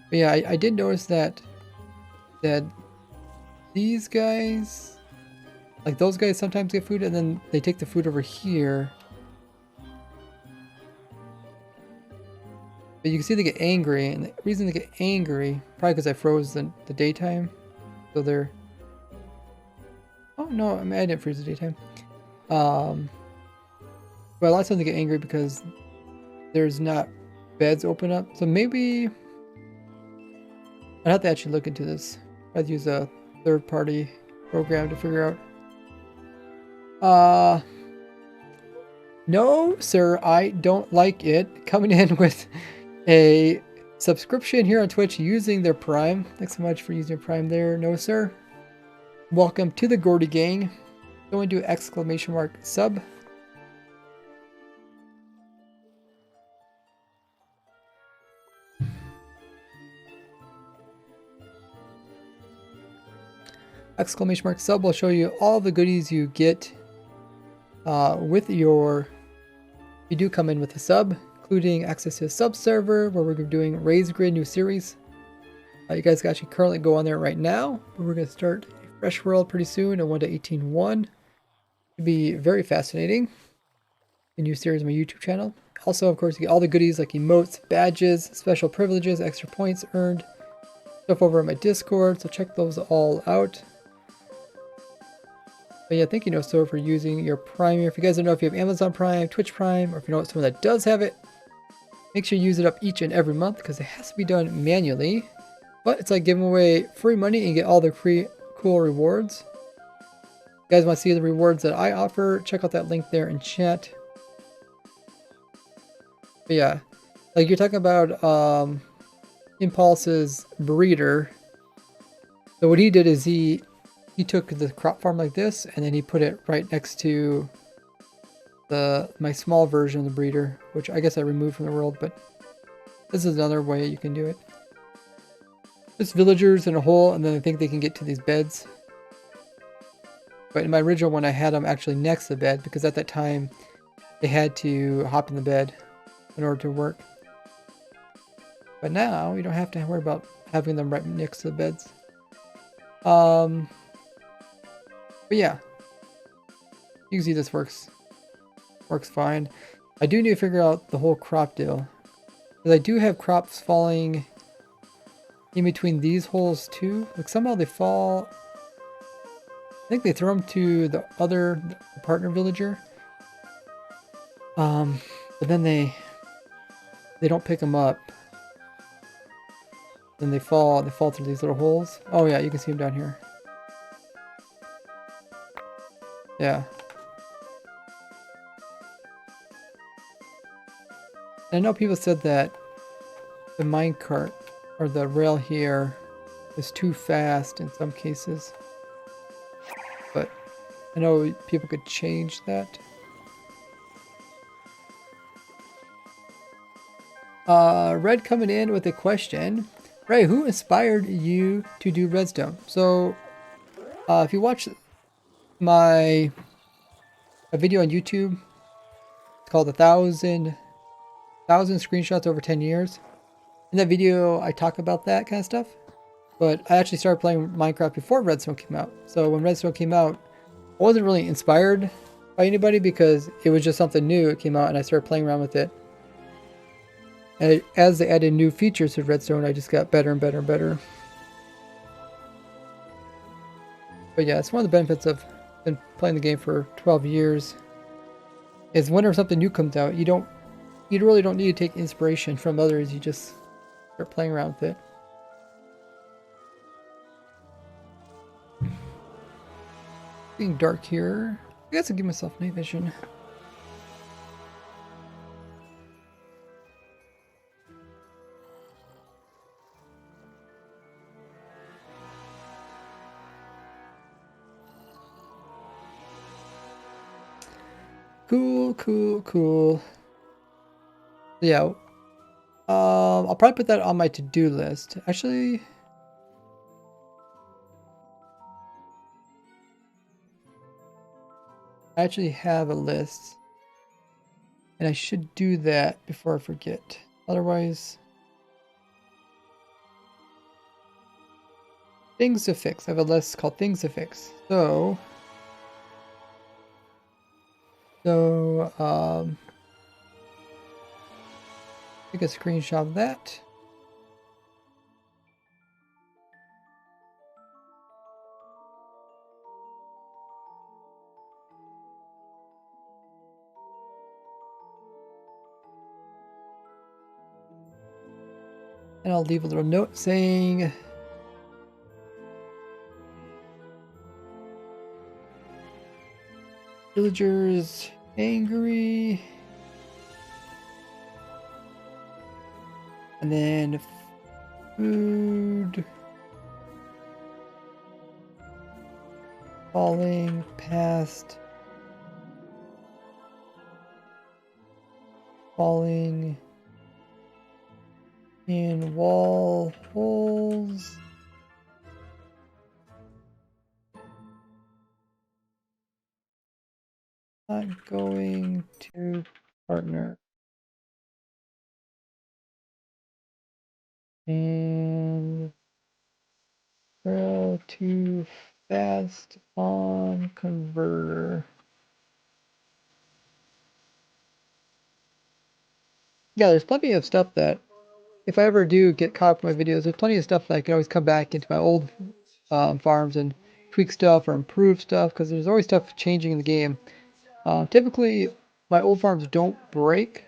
But yeah, I did notice that these guys, like those guys, sometimes get food and then they take the food over here. But you can see they get angry, and the reason they get angry, probably because I froze the daytime. So they're... Oh no, I mean, I didn't freeze the daytime. But a lot of times they get angry because there's not beds open up. So maybe... I'd have to actually look into this. I'd use a third-party program to figure out. No, sir, I don't like it. Coming in with a subscription here on Twitch using their Prime. Thanks so much for using your Prime there. No, sir. Welcome to the Gordy Gang. Go and do exclamation mark sub. Exclamation mark sub will show you all the goodies you get with your... You do come in with a sub, including access to a sub server where we're doing Raise Grid new series. You guys can actually currently go on there right now, but we're going to start a fresh world pretty soon at 1.18.1. It'll be very fascinating. A new series on my YouTube channel. Also, of course, you get all the goodies like emotes, badges, special privileges, extra points earned, stuff over on my Discord, so check those all out. But yeah, thank you, No Store, for using your Prime here. If you guys don't know if you have Amazon Prime, Twitch Prime, or if you know someone that does have it, make sure you use it up each and every month because it has to be done manually. But it's like giving away free money and get all the cool rewards. If you guys want to see the rewards that I offer, check out that link there in chat. But yeah, like you're talking about Impulse's breeder. So what he did is he took the crop farm like this, and then he put it right next to my small version of the breeder, which I guess I removed from the world, but this is another way you can do it. Just villagers in a hole, and then I think they can get to these beds. But in my original one, I had them actually next to the bed, because at that time, they had to hop in the bed in order to work. But now, you don't have to worry about having them right next to the beds. But yeah, you can see this works fine. I do need to figure out the whole crop deal, because I do have crops falling in between these holes too. Like somehow they fall. I think they throw them to the partner villager. But then they don't pick them up. Then they fall through these little holes. Oh yeah, you can see them down here. Yeah. I know people said that the minecart or the rail here is too fast in some cases. But I know people could change that. Red coming in with a question. Ray, who inspired you to do redstone? So, if you watch my a video on YouTube, it's called a thousand screenshots over 10 years. In that video, I talk about that kind of stuff. But I actually started playing Minecraft before Redstone came out. So when Redstone came out, I wasn't really inspired by anybody because it was just something new. It came out and I started playing around with it. And as they added new features to Redstone, I just got better and better and better. But yeah, it's one of the benefits of been playing the game for 12 years. Is whenever something new comes out, you really don't need to take inspiration from others. You just start playing around with it. Being dark here. I guess I'll give myself night vision. Cool, cool, cool. Yeah. I'll probably put that on my to-do list. Actually, I actually have a list. And I should do that before I forget. Otherwise, things to fix. I have a list called things to fix. So, take a screenshot of that. And I'll leave a little note saying villagers angry. And then food falling past falling in wall holes. Not going to partner. And trail too fast on converter. Yeah, there's plenty of stuff that if I ever do get caught up in my videos, there's plenty of stuff that I can always come back into my old farms and tweak stuff or improve stuff because there's always stuff changing in the game. Typically, my old farms don't break.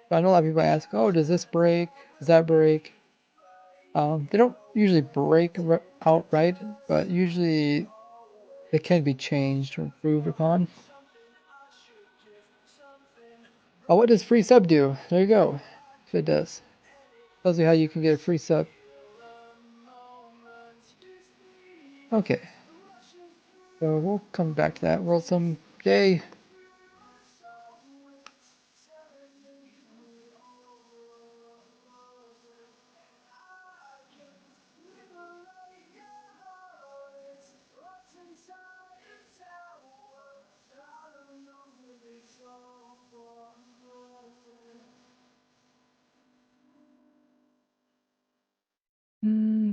But I know a lot of people ask, oh, does this break? Does that break? They don't usually break outright, but usually they can be changed or improved upon. Oh, what does free sub do? There you go. If it does. Tells you how you can get a free sub. Okay. So we'll come back to that world someday.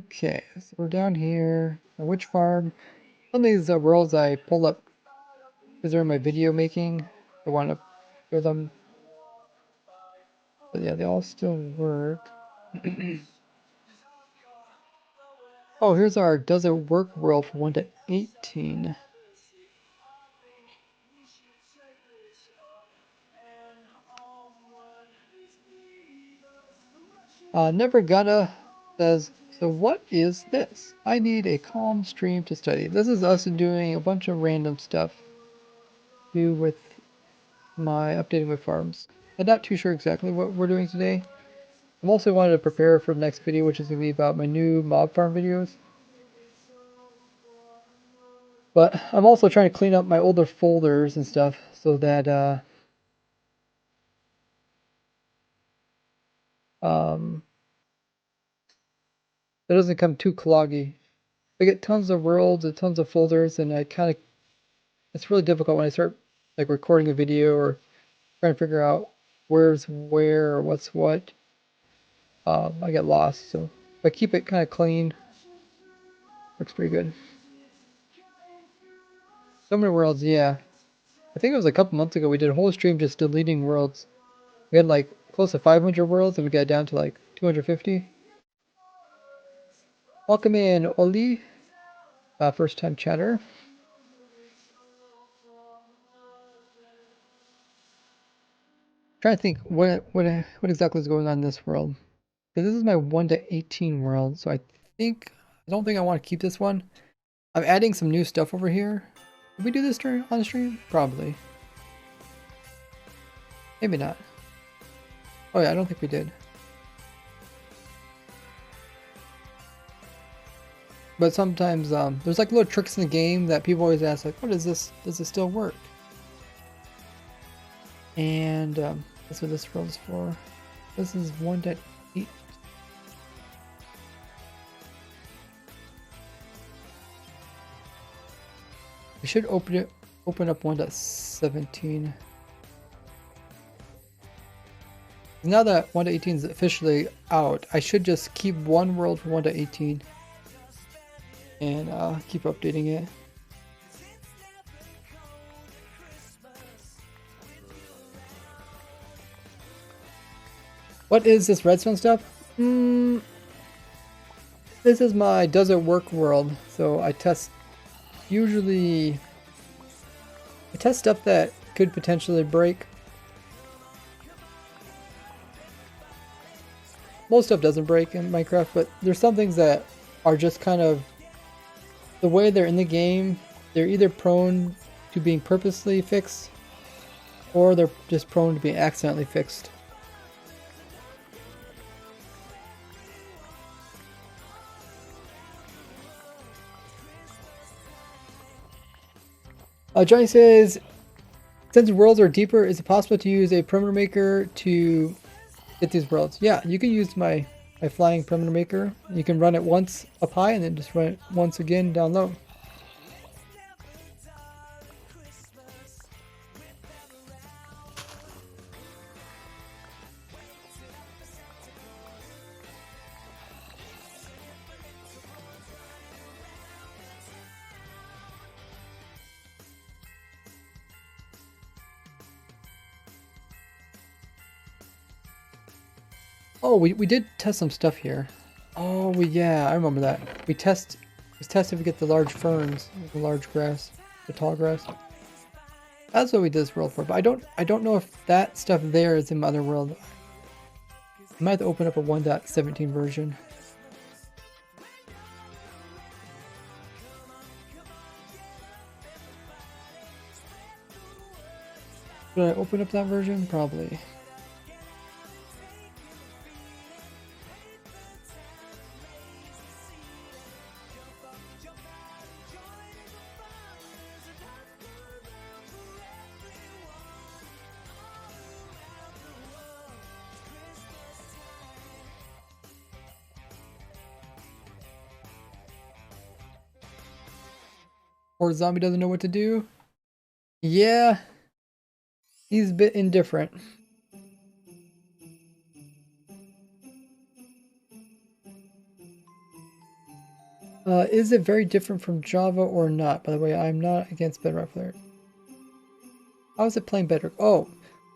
Okay, so we're down here. A witch farm. Some of these worlds I pulled up because they're in my video making. I want to show them. But yeah, they all still work. Oh, here's our does it work world for 1 to 18. Never Gonna says, so what is this? I need a calm stream to study. This is us doing a bunch of random stuff to do with my updating my farms. I'm not too sure exactly what we're doing today. I'm also wanted to prepare for the next video, which is going to be about my new mob farm videos. But I'm also trying to clean up my older folders and stuff so that um, It doesn't come too cloggy. I get tons of worlds and tons of folders, and it's really difficult when I start like recording a video or trying to figure out where's where or what's what. I get lost, so if I keep it kind of clean, works pretty good. So many worlds, yeah. I think it was a couple months ago we did a whole stream just deleting worlds. We had like close to 500 worlds and we got down to like 250. Welcome in, Oli, first time chatter. Trying to think what exactly is going on in this world. This is my 1 to 18 world, so I don't think I want to keep this one. I'm adding some new stuff over here. Did we do this on the stream? Probably. Maybe not. Oh yeah, I don't think we did. But sometimes there's like little tricks in the game that people always ask, like, what is this? Does it still work? And that's what this world is for. This is 1.8. We should open up 1.17. Now that 1.18 is officially out, I should just keep one world for 1.18 and keep updating it. What is this redstone stuff? This is my does it work world. So I test stuff that could potentially break. Most stuff doesn't break in Minecraft, but there's some things that are just kind of the way they're in the game. They're either prone to being purposely fixed or they're just prone to being accidentally fixed. Johnny says, since worlds are deeper, is it possible to use a perimeter maker to get these worlds? Yeah, you can use my flying perimeter maker. You can run it once up high and then just run it once again down low. Oh, we did test some stuff here. Oh, yeah, I remember that. We test if we get the large ferns, the large grass, the tall grass. That's what we did this world for, but I don't know if that stuff there is in my other world. I might have to open up a 1.17 version. Should I open up that version? Probably. Or zombie doesn't know what to do? Yeah. He's a bit indifferent. Is it very different from Java or not? By the way, I'm not against Bedrock Flare. How is it playing Bedrock? Oh,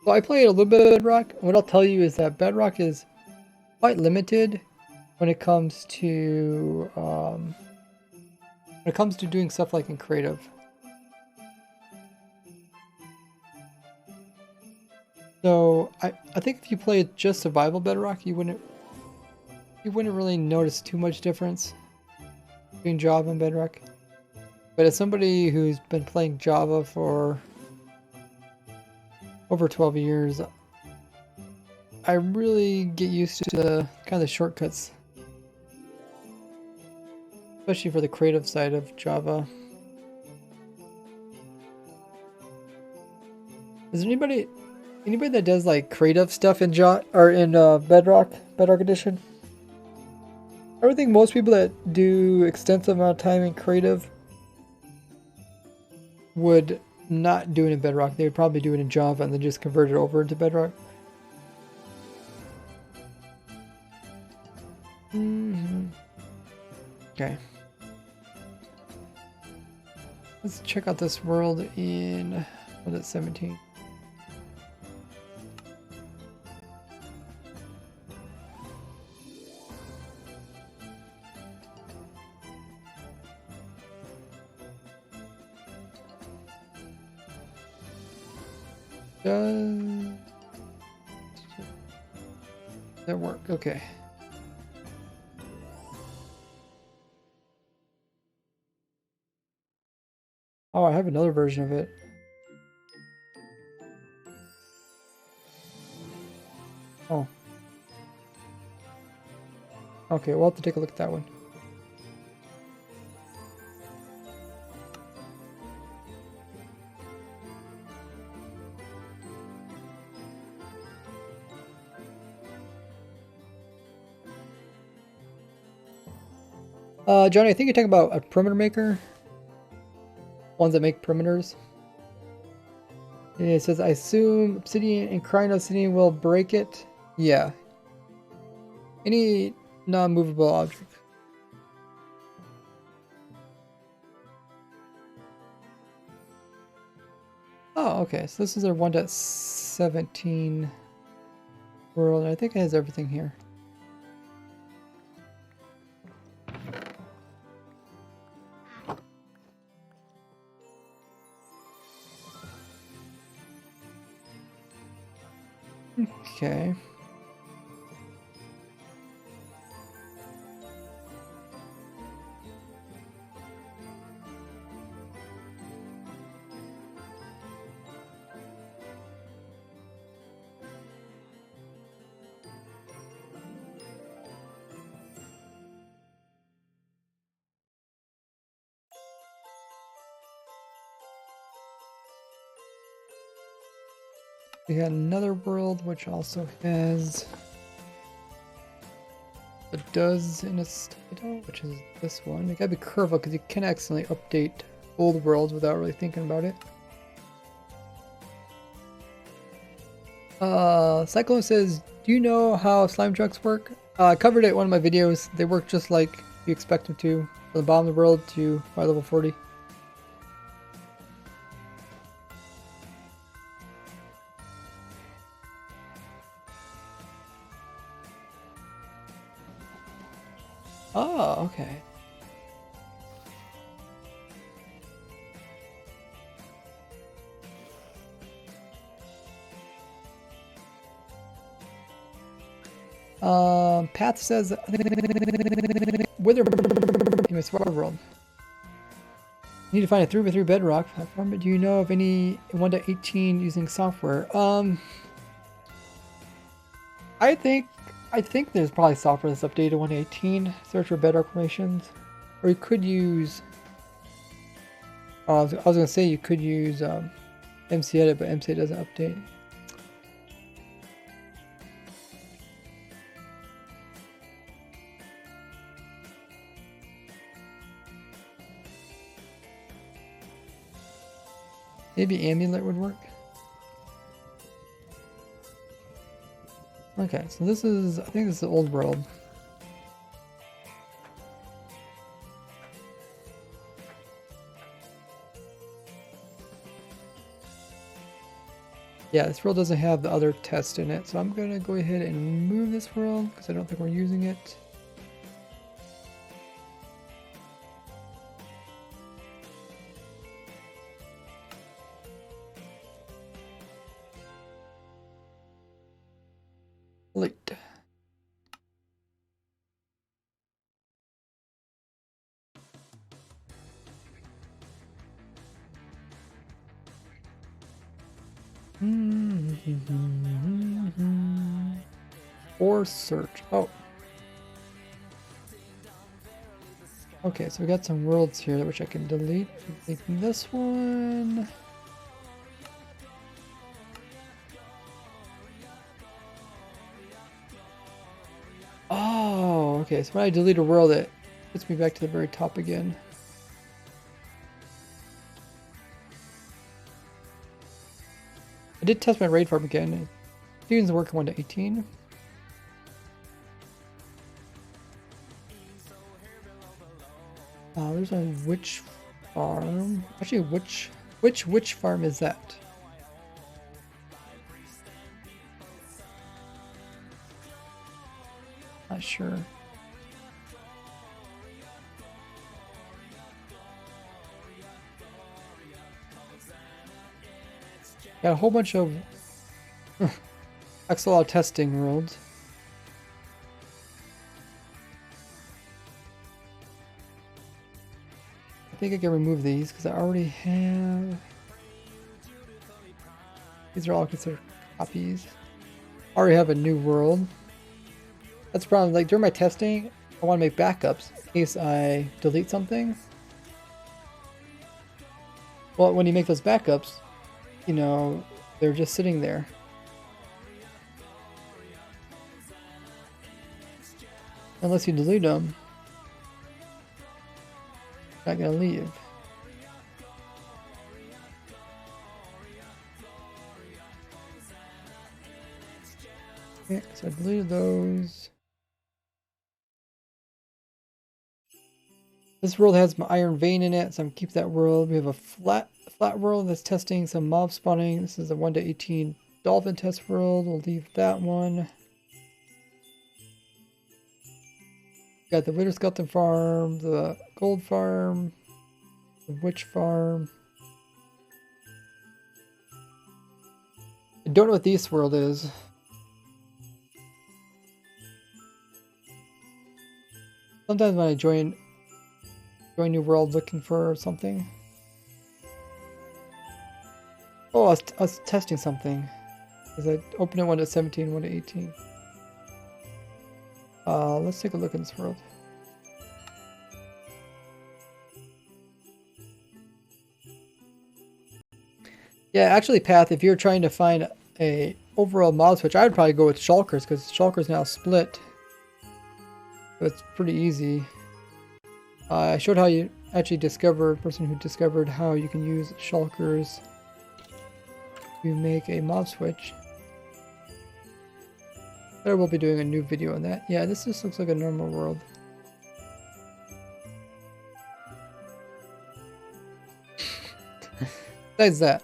well, I played a little bit of Bedrock. What I'll tell you is that Bedrock is quite limited when it comes to doing stuff like in creative. So I think if you played just survival Bedrock, you wouldn't really notice too much difference between Java and Bedrock. But as somebody who's been playing Java for over 12 years, I really get used to the kind of the shortcuts, especially for the creative side of Java. Is there anybody that does like creative stuff in Bedrock Edition? I would think most people that do extensive amount of time in creative would not do it in Bedrock. They would probably do it in Java and then just convert it over into Bedrock. Okay. Let's check out this world in, what is it, 17? Does that work? Okay. Oh, I have another version of it. Oh. Okay, we'll have to take a look at that one. Johnny, I think you're talking about a perimeter maker. Ones that make perimeters. It says, I assume obsidian and crying obsidian will break it. Yeah. Any non-movable object. Oh, okay. So this is our 1.17 world. I think it has everything here. Okay. We got another world which also has a does in its title, which is this one. You gotta be careful because you can accidentally update old worlds without really thinking about it. Cyclone says, do you know how slime trucks work? I covered it in one of my videos. They work just like you expect them to, from the bottom of the world to my level 40. Oh, okay. Path says Wither in my Sword World. Need to find a 3x3 bedrock platform, but do you know of any 1.18 using software? I think there's probably software that's updated to 1.18. Search for bedrock formations. Or you could use I was gonna say you could use MC Edit, but MC doesn't update. Maybe Amulet would work. Okay, so this is, I think this is the old world. Yeah, this world doesn't have the other test in it, so I'm gonna go ahead and move this world because I don't think we're using it. Late. Or search. Oh. Okay, so we got some worlds here which I can delete. Deleting this one. Oh, Okay, so when I delete a world, it puts me back to the very top again. I did test my raid farm again. Students working 1 to 18. There's a witch farm. Actually, which farm is that? Not sure. Got a whole bunch of XLR testing worlds. I think I can remove these because I already have. These are all considered copies. I already have a new world. That's the problem. Like during my testing, I want to make backups in case I delete something. Well, when you make those backups, you know, they're just sitting there. Unless you delete them, you're not gonna leave. Okay, so I deleted those. This world has my iron vein in it, so I'm gonna keep that world. We have a flat world that's testing some mob spawning. This is a 1 to 18 dolphin test world. We'll leave that one. Got the Wither Skeleton farm, the gold farm, the witch farm. I don't know what the east world is. Sometimes when I join new world looking for something. Oh, I was testing something. Because I opened it 1 to 17, 1 to 18. Let's take a look in this world. Yeah, actually, Path, if you're trying to find a overall mob switch, I would probably go with Shulkers because Shulkers now split. So it's pretty easy. I showed how you actually discovered, person who discovered how you can use Shulkers to make a mob switch. But I will be doing a new video on that. Yeah, this just looks like a normal world. Besides that.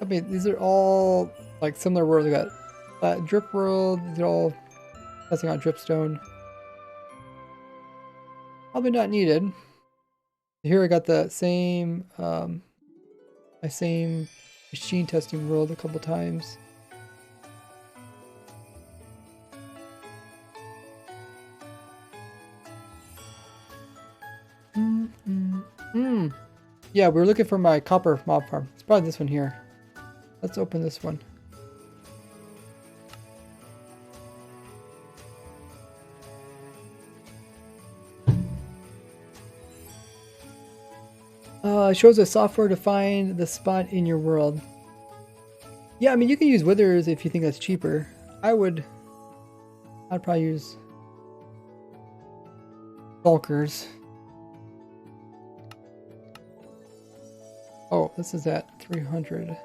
I mean, these are all like similar worlds. We got Drip World. These are all testing on Dripstone. Probably not needed. Here I got the same, my same machine testing world a couple times. Yeah, we were looking for my copper mob farm. It's probably this one here. Let's open this one. It shows a software to find the spot in your world. Yeah, I mean, you can use withers if you think that's cheaper. I'd probably use bulkers. Oh, this is at 300.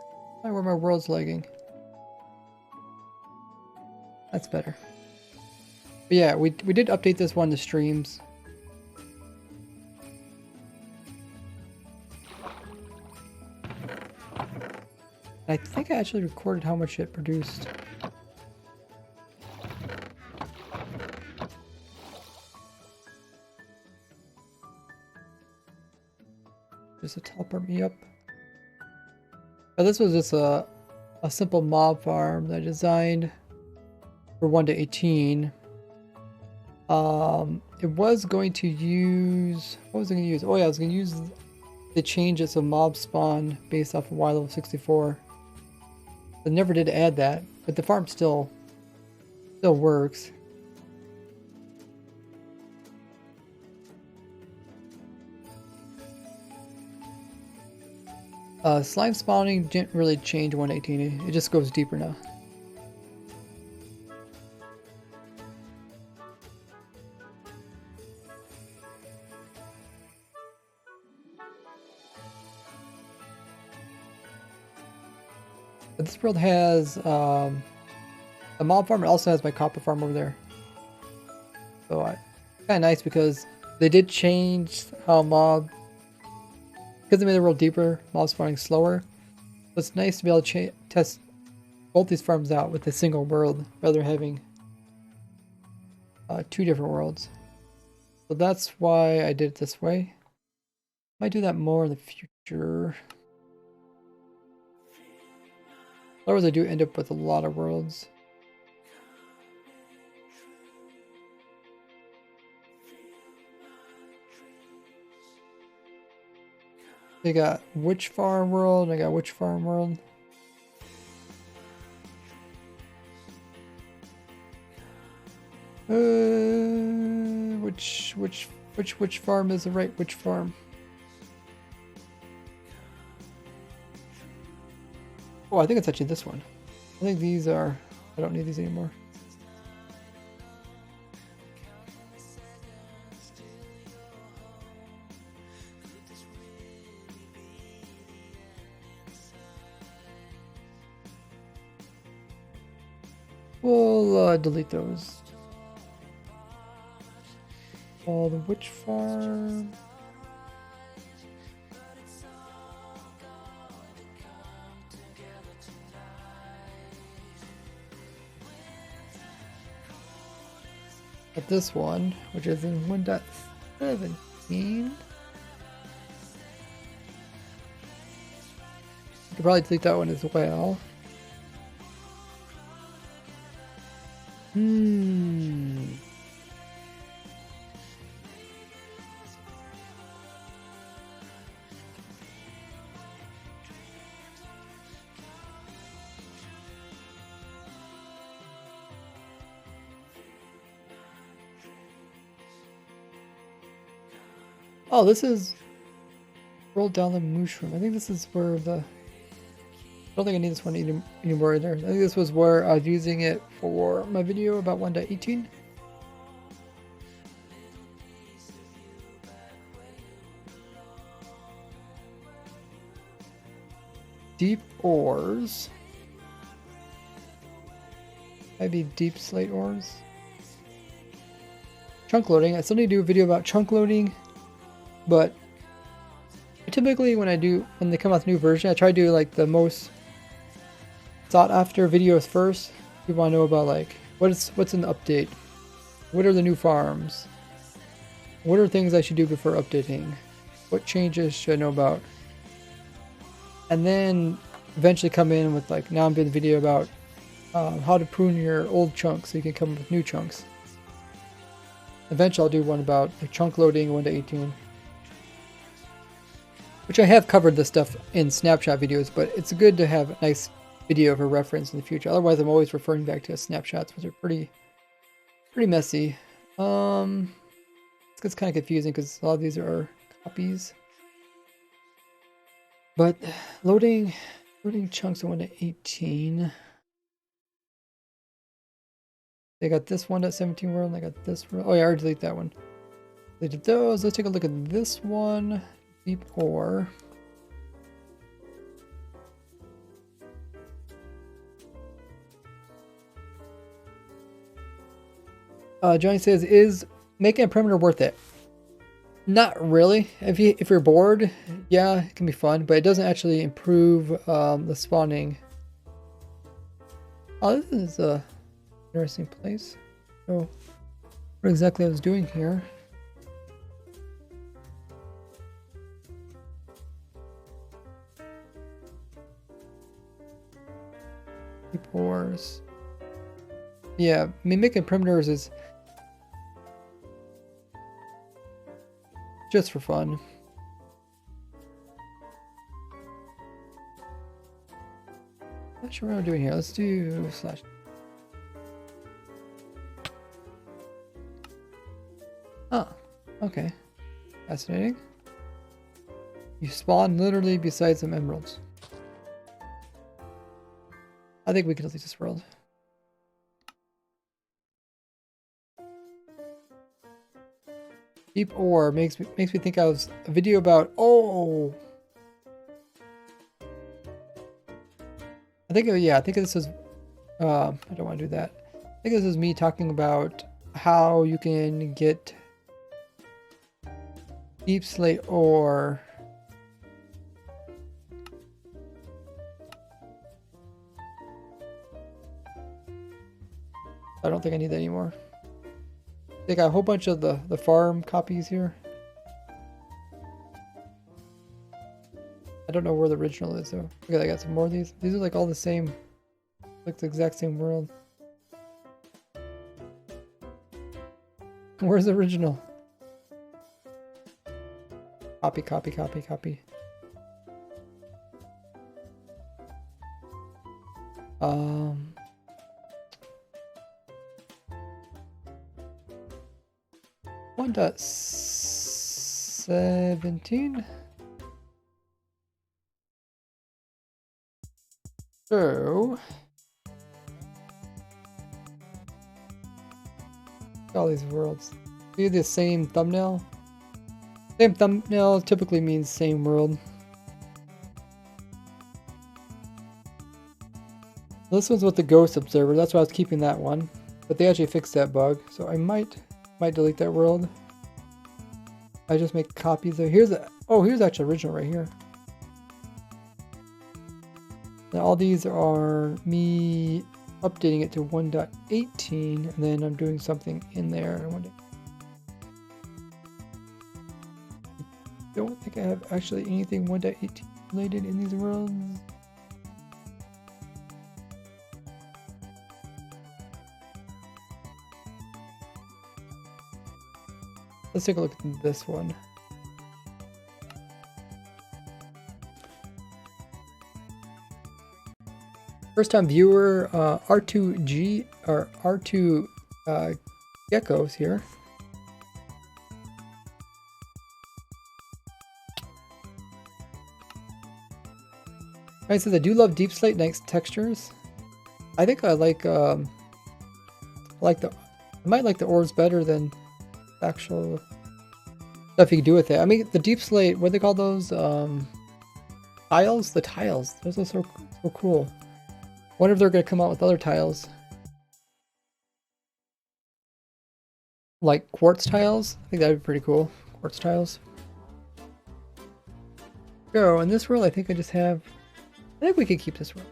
Where my world's lagging. That's better. But yeah, we did update this one to streams. I think I actually recorded how much it produced. Just to teleport me up. But this was just a simple mob farm that I designed for 1 to 18. It was going to use... What was I going to use? Oh yeah, I was going to use the changes of mob spawn based off of Y level 64. They never did add that, but the farm still works. Slime spawning didn't really change 118. It just goes deeper now. But this world has a mob farm. It also has my copper farm over there. So kind of nice because they did change how because they made the world deeper, mob spawning slower. So it's nice to be able to test both these farms out with a single world rather than having 2 different worlds. So that's why I did it this way. Might do that more in the future. Otherwise I do end up with a lot of worlds. They got Witch Farm World, I got Witch Farm World. Which farm is the right witch farm? Oh, I think it's actually this one. I think these are, I don't need these anymore. We'll delete those. All the witch farm. But this one, which is in 1.17. I could probably delete that one as well. Oh, this is roll down the mushroom. I think this is where the. I don't think I need this one anymore either. I think this was where I was using it for my video about 1.18. Deep ores. Maybe deep slate ores. Chunk loading. I still need to do a video about chunk loading, but typically when they come out with a new version, I try to do like the most sought after videos first. People want to know about like what's in the update, what are the new farms, what are things I should do before updating, what changes should I know about, and then eventually come in with like, now I'm doing the video about how to prune your old chunks so you can come up with new chunks. Eventually I'll do one about like chunk loading 1.18. Which I have covered this stuff in snapshot videos, but it's good to have a nice video for reference in the future. Otherwise, I'm always referring back to snapshots, which are pretty messy. It gets kind of confusing because a lot of these are copies. But loading chunks of 1.18. They got this 1.17 world, and I got this world. Oh yeah, I already deleted that one. Deleted those. Let's take a look at this one. Deep ore. Johnny says, is making a perimeter worth it? Not really. If you're bored, yeah, it can be fun, but it doesn't actually improve the spawning. Oh, this is a interesting place. So, what exactly I was doing here? Ores. Yeah, I mean, making perimeters is just for fun. not sure what I'm doing here. Let's do slash. Oh, okay. Fascinating. You spawn literally beside some emeralds. I think we can delete this world. Deep ore makes me think I was a video about I think this is I don't want to do that. I think this is me talking about how you can get deep slate ore. I don't think I need that anymore. They got a whole bunch of the farm copies here. I don't know where the original is though. Okay, I got some more of these. These are like all the same, like the exact same world. Where's the original? Copy, copy, copy, copy. One dot 17. So all these worlds. See the same thumbnail? Same thumbnail typically means same world. This one's with the ghost observer. That's why I was keeping that one. But they actually fixed that bug, so I might delete that world. I just make copies of here's actually original right here. Now all these are me updating it to 1.18 and then I'm doing something in there. I don't think I have actually anything 1.18 related in these worlds. Let's take a look at this one. First time viewer, R2G or R2 Geckos here. Right, says I do love deep slate, nice textures. I think I like I might like the ores better than actual stuff you can do with it. I mean, the deep slate, what do they call those? Tiles? The tiles. Those are so cool. Wonder if they're going to come out with other tiles. Like quartz tiles? I think that would be pretty cool. Quartz tiles. Go, in this world, I think I just have... I think we can keep this world.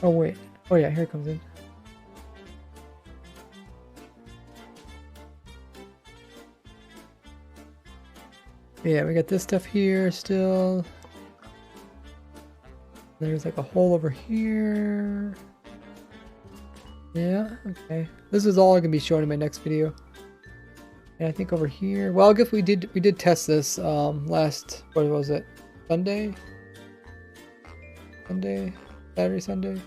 Oh, wait. Oh, yeah, here it comes in. Yeah, we got this stuff here still. There's like a hole over here. Yeah, okay. This is all I'm gonna be showing in my next video. And I think over here, well, I guess we did test this last, what was it? Sunday? Saturday, Sunday?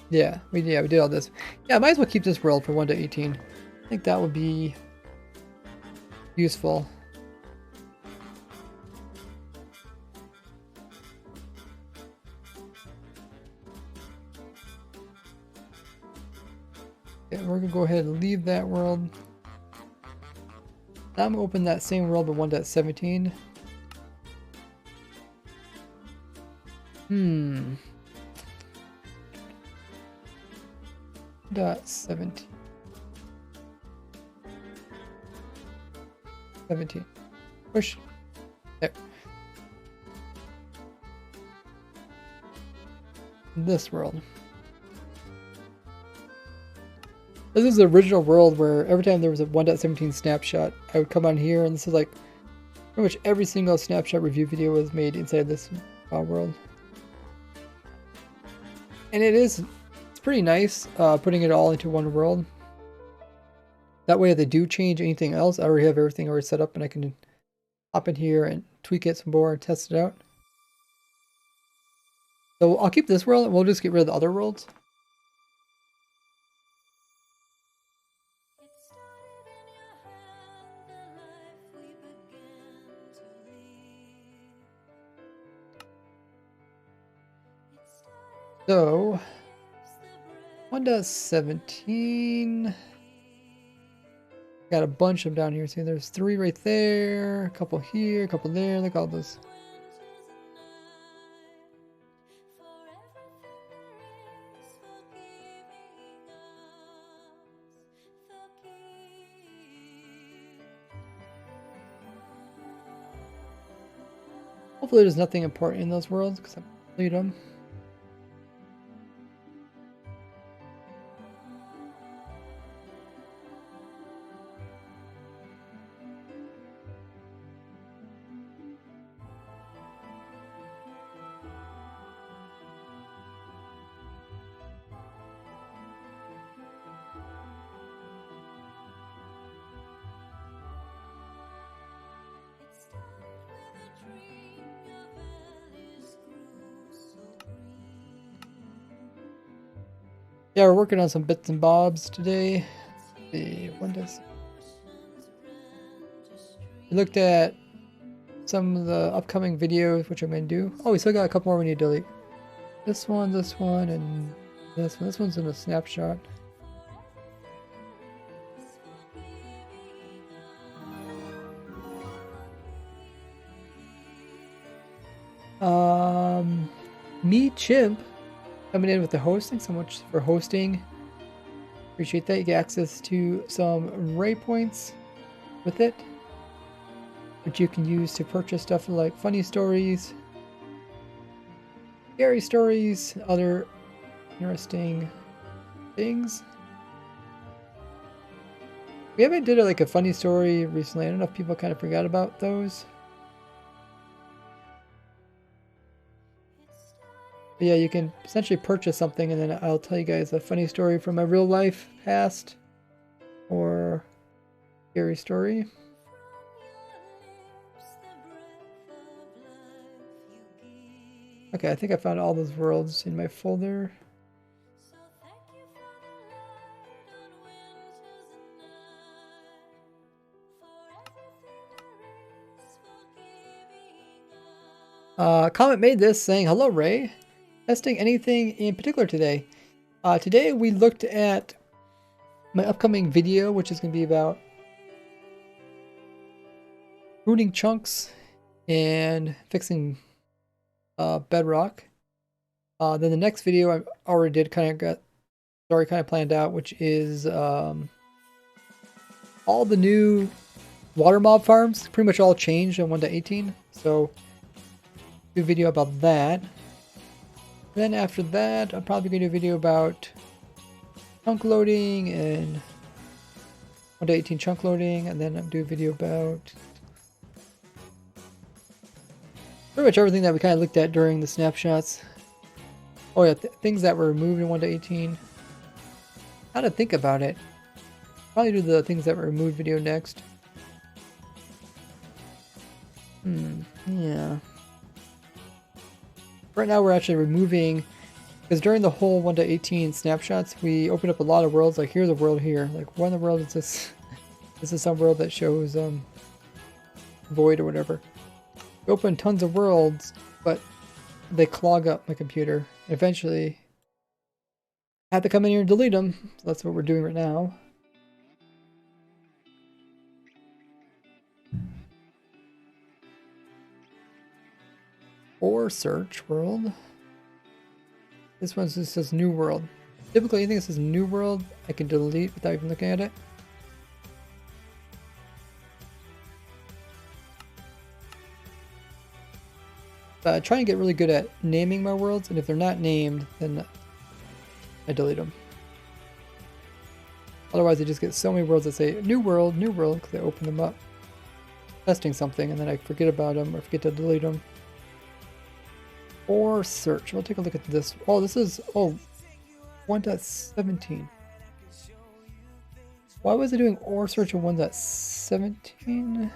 Yeah, we did all this. Yeah, I might as well keep this world for 1.18. I think that would be useful. Okay, we're gonna go ahead and leave that world. Now I'm gonna open that same world but 1.17. .17. 17. Push. There. This world. This is the original world where every time there was a 1.17 snapshot, I would come on here, and this is like pretty much every single snapshot review video was made inside this world. And it's pretty nice putting it all into one world. That way if they do change anything else, I already have everything already set up and I can hop in here and tweak it some more and test it out. So I'll keep this world and we'll just get rid of the other worlds. So 1.17. Got a bunch of them down here. See, there's 3 right there, a couple here, a couple there. Look at all those. Hopefully there's nothing important in those worlds because I played them. Yeah, we're working on some bits and bobs today. Let's see, when does we looked at some of the upcoming videos, which I'm gonna do. Oh, we still got a couple more we need to delete. This one, and this one. This one's in a snapshot. Me Chimp coming in with the hosting. So much for hosting. Appreciate that. You get access to some Ray points with it, which you can use to purchase stuff like funny stories, scary stories, other interesting things. We haven't did like a funny story recently. I don't know if people kind of forgot about those. But yeah, you can essentially purchase something and then I'll tell you guys a funny story from my real life past or scary story. Okay, I think I found all those worlds in my folder. Comment made this saying, "Hello, Ray. Testing anything in particular today?" Today we looked at my upcoming video, which is going to be about pruning chunks and fixing bedrock. Then the next video I already did kind of planned out, which is all the new water mob farms. Pretty much all changed on 1.18. So do a video about that. Then after that, I'm probably going to do a video about chunk loading and 1.18 chunk loading, and then I'll do a video about pretty much everything that we kind of looked at during the snapshots. Oh yeah, things that were removed in 1.18. How to think about it. Probably do the things that were removed video next. Yeah. Right now we're actually removing, because during the whole 1.18 snapshots, we opened up a lot of worlds. Like here's a world here. Like what in the world is this? This is some world that shows void or whatever. We open tons of worlds, but they clog up my computer. Eventually, I have to come in here and delete them. So that's what we're doing right now. Or search world. This one just says new world. Typically anything that says new world I can delete without even looking at it. Try and get really good at naming my worlds, and if they're not named, then I delete them. Otherwise I just get so many worlds that say new world, because I open them up testing something and then I forget about them or forget to delete them. Or search. We'll take a look at this. Oh, this is 1.17. Why was it doing ore search of 1.17?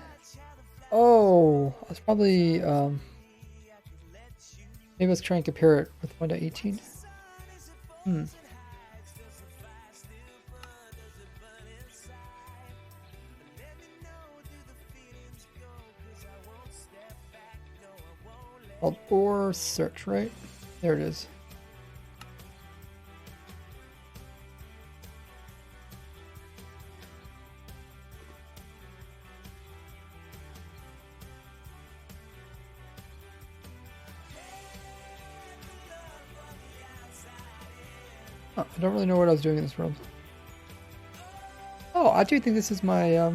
Oh, I was probably maybe let's try and compare it with 1.18. Hmm. Called ore search, right? There it is. Oh, I don't really know what I was doing in this room. Oh, I do think this is my yeah,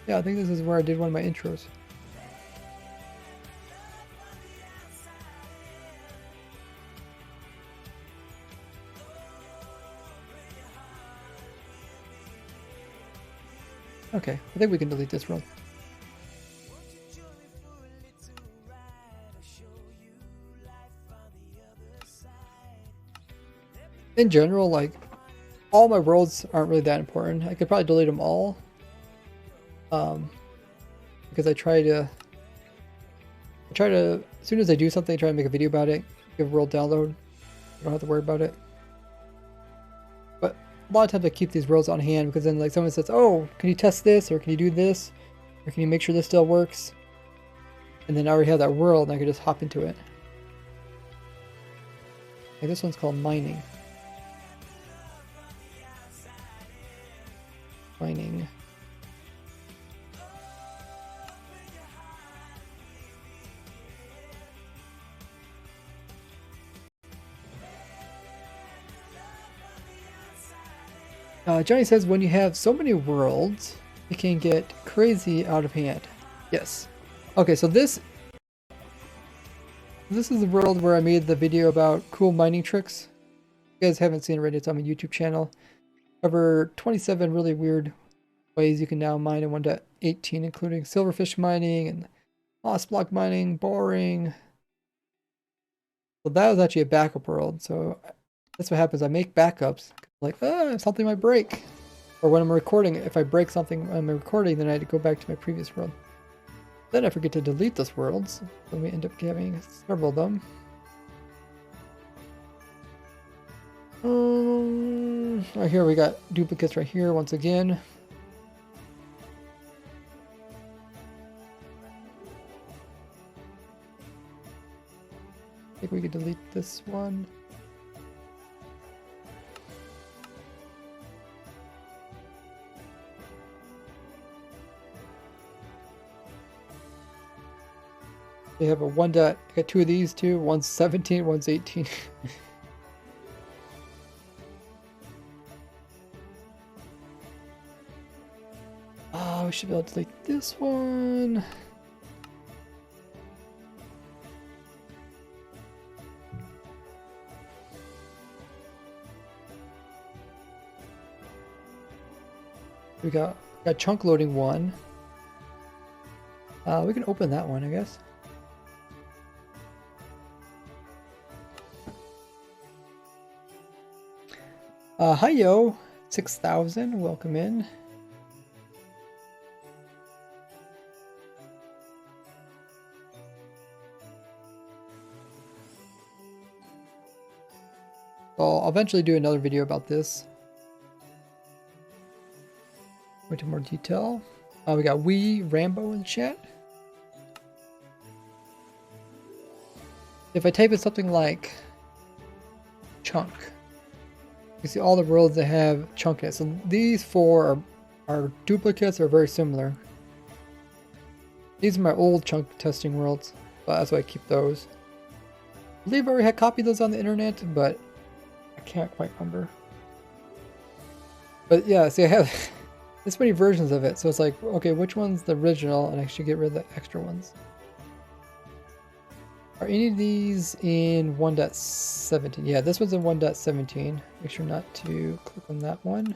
I think this is where I did one of my intros. Okay, I think we can delete this room. In general, like, all my worlds aren't really that important. I could probably delete them all. Because I try to, as soon as I do something, I try to make a video about it, give world download. I don't have to worry about it. But a lot of times I keep these worlds on hand because then like someone says, oh, can you test this? Or can you do this? Or can you make sure this still works? And then I already have that world and I can just hop into it. Like this one's called mining. Mining. Johnny says when you have so many worlds, it can get crazy out of hand. Yes. Okay, so this is the world where I made the video about cool mining tricks. If you guys haven't seen it already, it's on my YouTube channel. Cover 27 really weird ways you can now mine in 1.18, including silverfish mining and lost block mining, boring. So that was actually a backup world. So that's what happens. I make backups. Like, something might break. Or when I'm recording, if I break something when I'm recording, then I had to go back to my previous world. Then I forget to delete those worlds. Then we end up having several of them. Right here we got duplicates right here once again. I think we could delete this one. They have a I got two of these too. One's 17, one's 18. Oh, we should be able to delete this one. We got chunk loading one. We can open that one, I guess. Hi yo, 6,000, welcome in. I'll eventually do another video about this. Go into more detail. We got Rambo in chat. If I type in something like chunk, you see all the worlds that have chunk in it. So these four are duplicates or very similar. These are my old chunk testing worlds, but that's why I keep those. I believe I already had copied those on the internet, but I can't quite remember. But yeah, see I have this many versions of it, so it's like, okay, which one's the original, and I should get rid of the extra ones. Are any of these in 1.17? Yeah, this one's in 1.17. Make sure not to click on that one.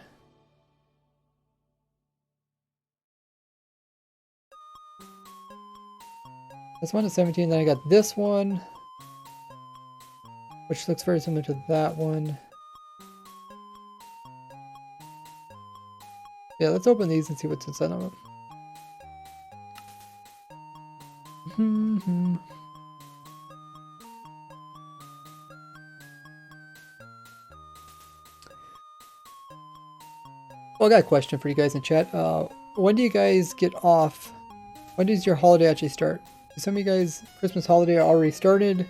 This one is 17, then I got this one, which looks very similar to that one. Yeah, let's open these and see what's inside of them. Well, I got a question for you guys in chat. When do you guys get off? When does your holiday actually start? Do some of you guys Christmas holiday already started?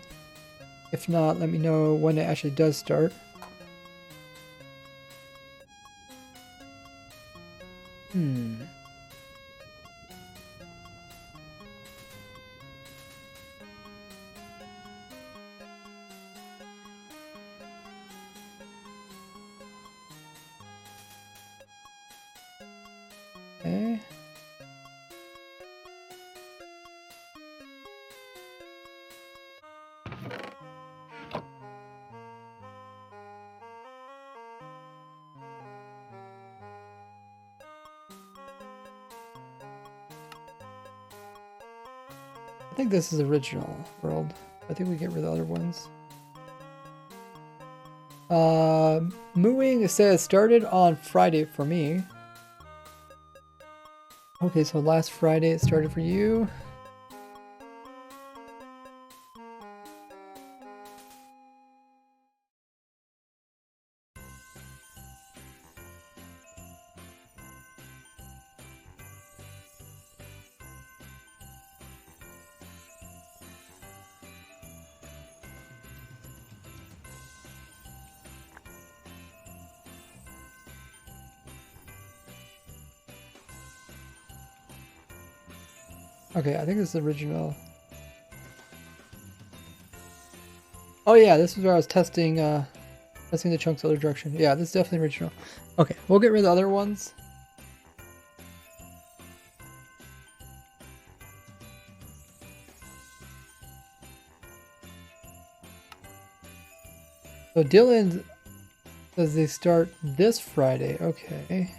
If not, let me know when it actually does start. Okay. I think this is original world. I think we get rid of the other ones. Mooing says started on Friday for me. Okay, so last Friday it started for you. Okay, I think this is original. Oh yeah, this is where I was testing testing the chunks other direction. Yeah, this is definitely original. Okay, we'll get rid of the other ones. So Dylan says they start this Friday. Okay.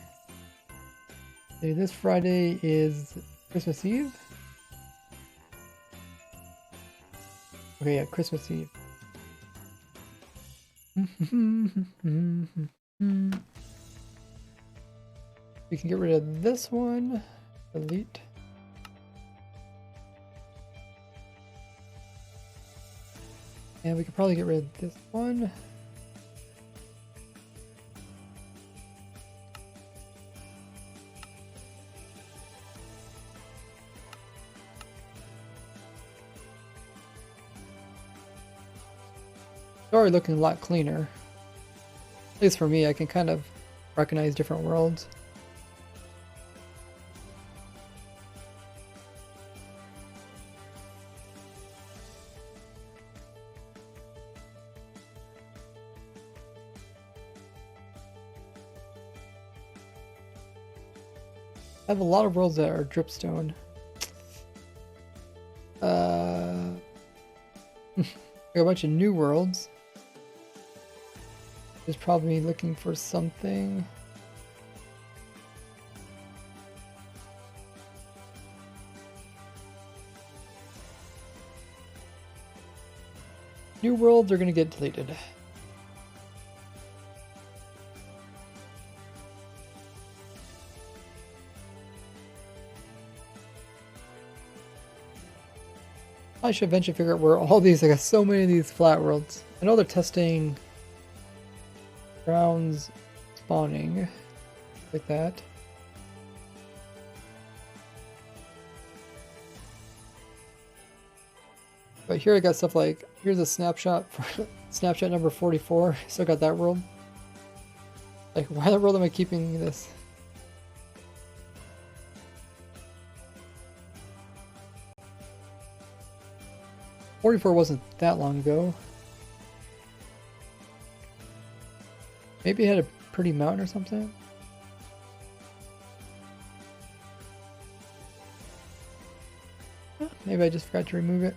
See, this Friday is Christmas Eve? Okay, yeah, Christmas Eve. We can get rid of this one. Delete. And we could probably get rid of this one. It's already looking a lot cleaner. At least for me, I can kind of recognize different worlds. I have a lot of worlds that are dripstone. I got a bunch of new worlds. There's probably looking for something. New worlds are gonna get deleted. I should eventually figure out where all these, I got so many of these flat worlds. I know they're testing grounds spawning, like that. But here I got stuff like, here's a snapshot for snapshot number 44. Still got that world. Like, why in the world am I keeping this? '44 wasn't that long ago. Maybe it had a pretty mountain or something. Maybe I just forgot to remove it.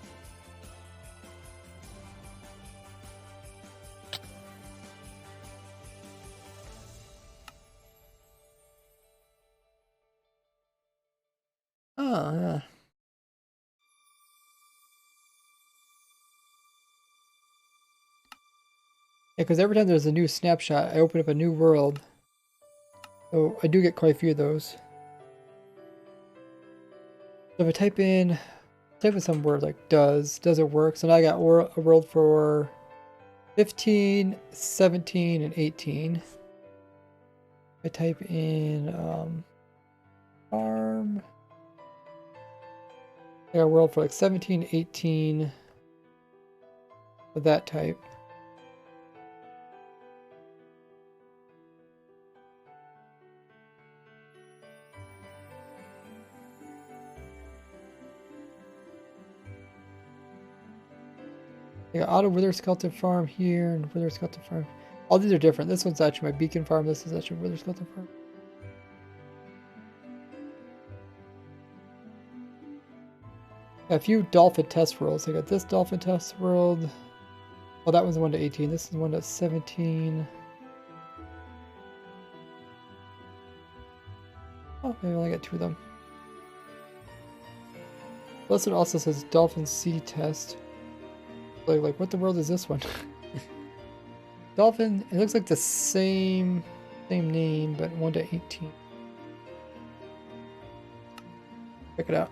Oh, yeah. Yeah, because every time there's a new snapshot, I open up a new world. So I do get quite a few of those. So if I type in some word like does it work? So now I got a world for 15, 17, and 18. I type in farm. I got a world for like 17, 18 of that type. I got auto wither skeleton farm here and wither skeleton farm. All these are different. This one's actually my beacon farm. This is actually wither skeleton farm. A few dolphin test worlds. I got this dolphin test world. Oh, that one's 1 to 18. This is 1 to 17. Oh, maybe I only got 2 of them. Plus it also says dolphin sea test. Like what the world is this one? Dolphin, it looks like the same name, but 1 to 18. Check it out.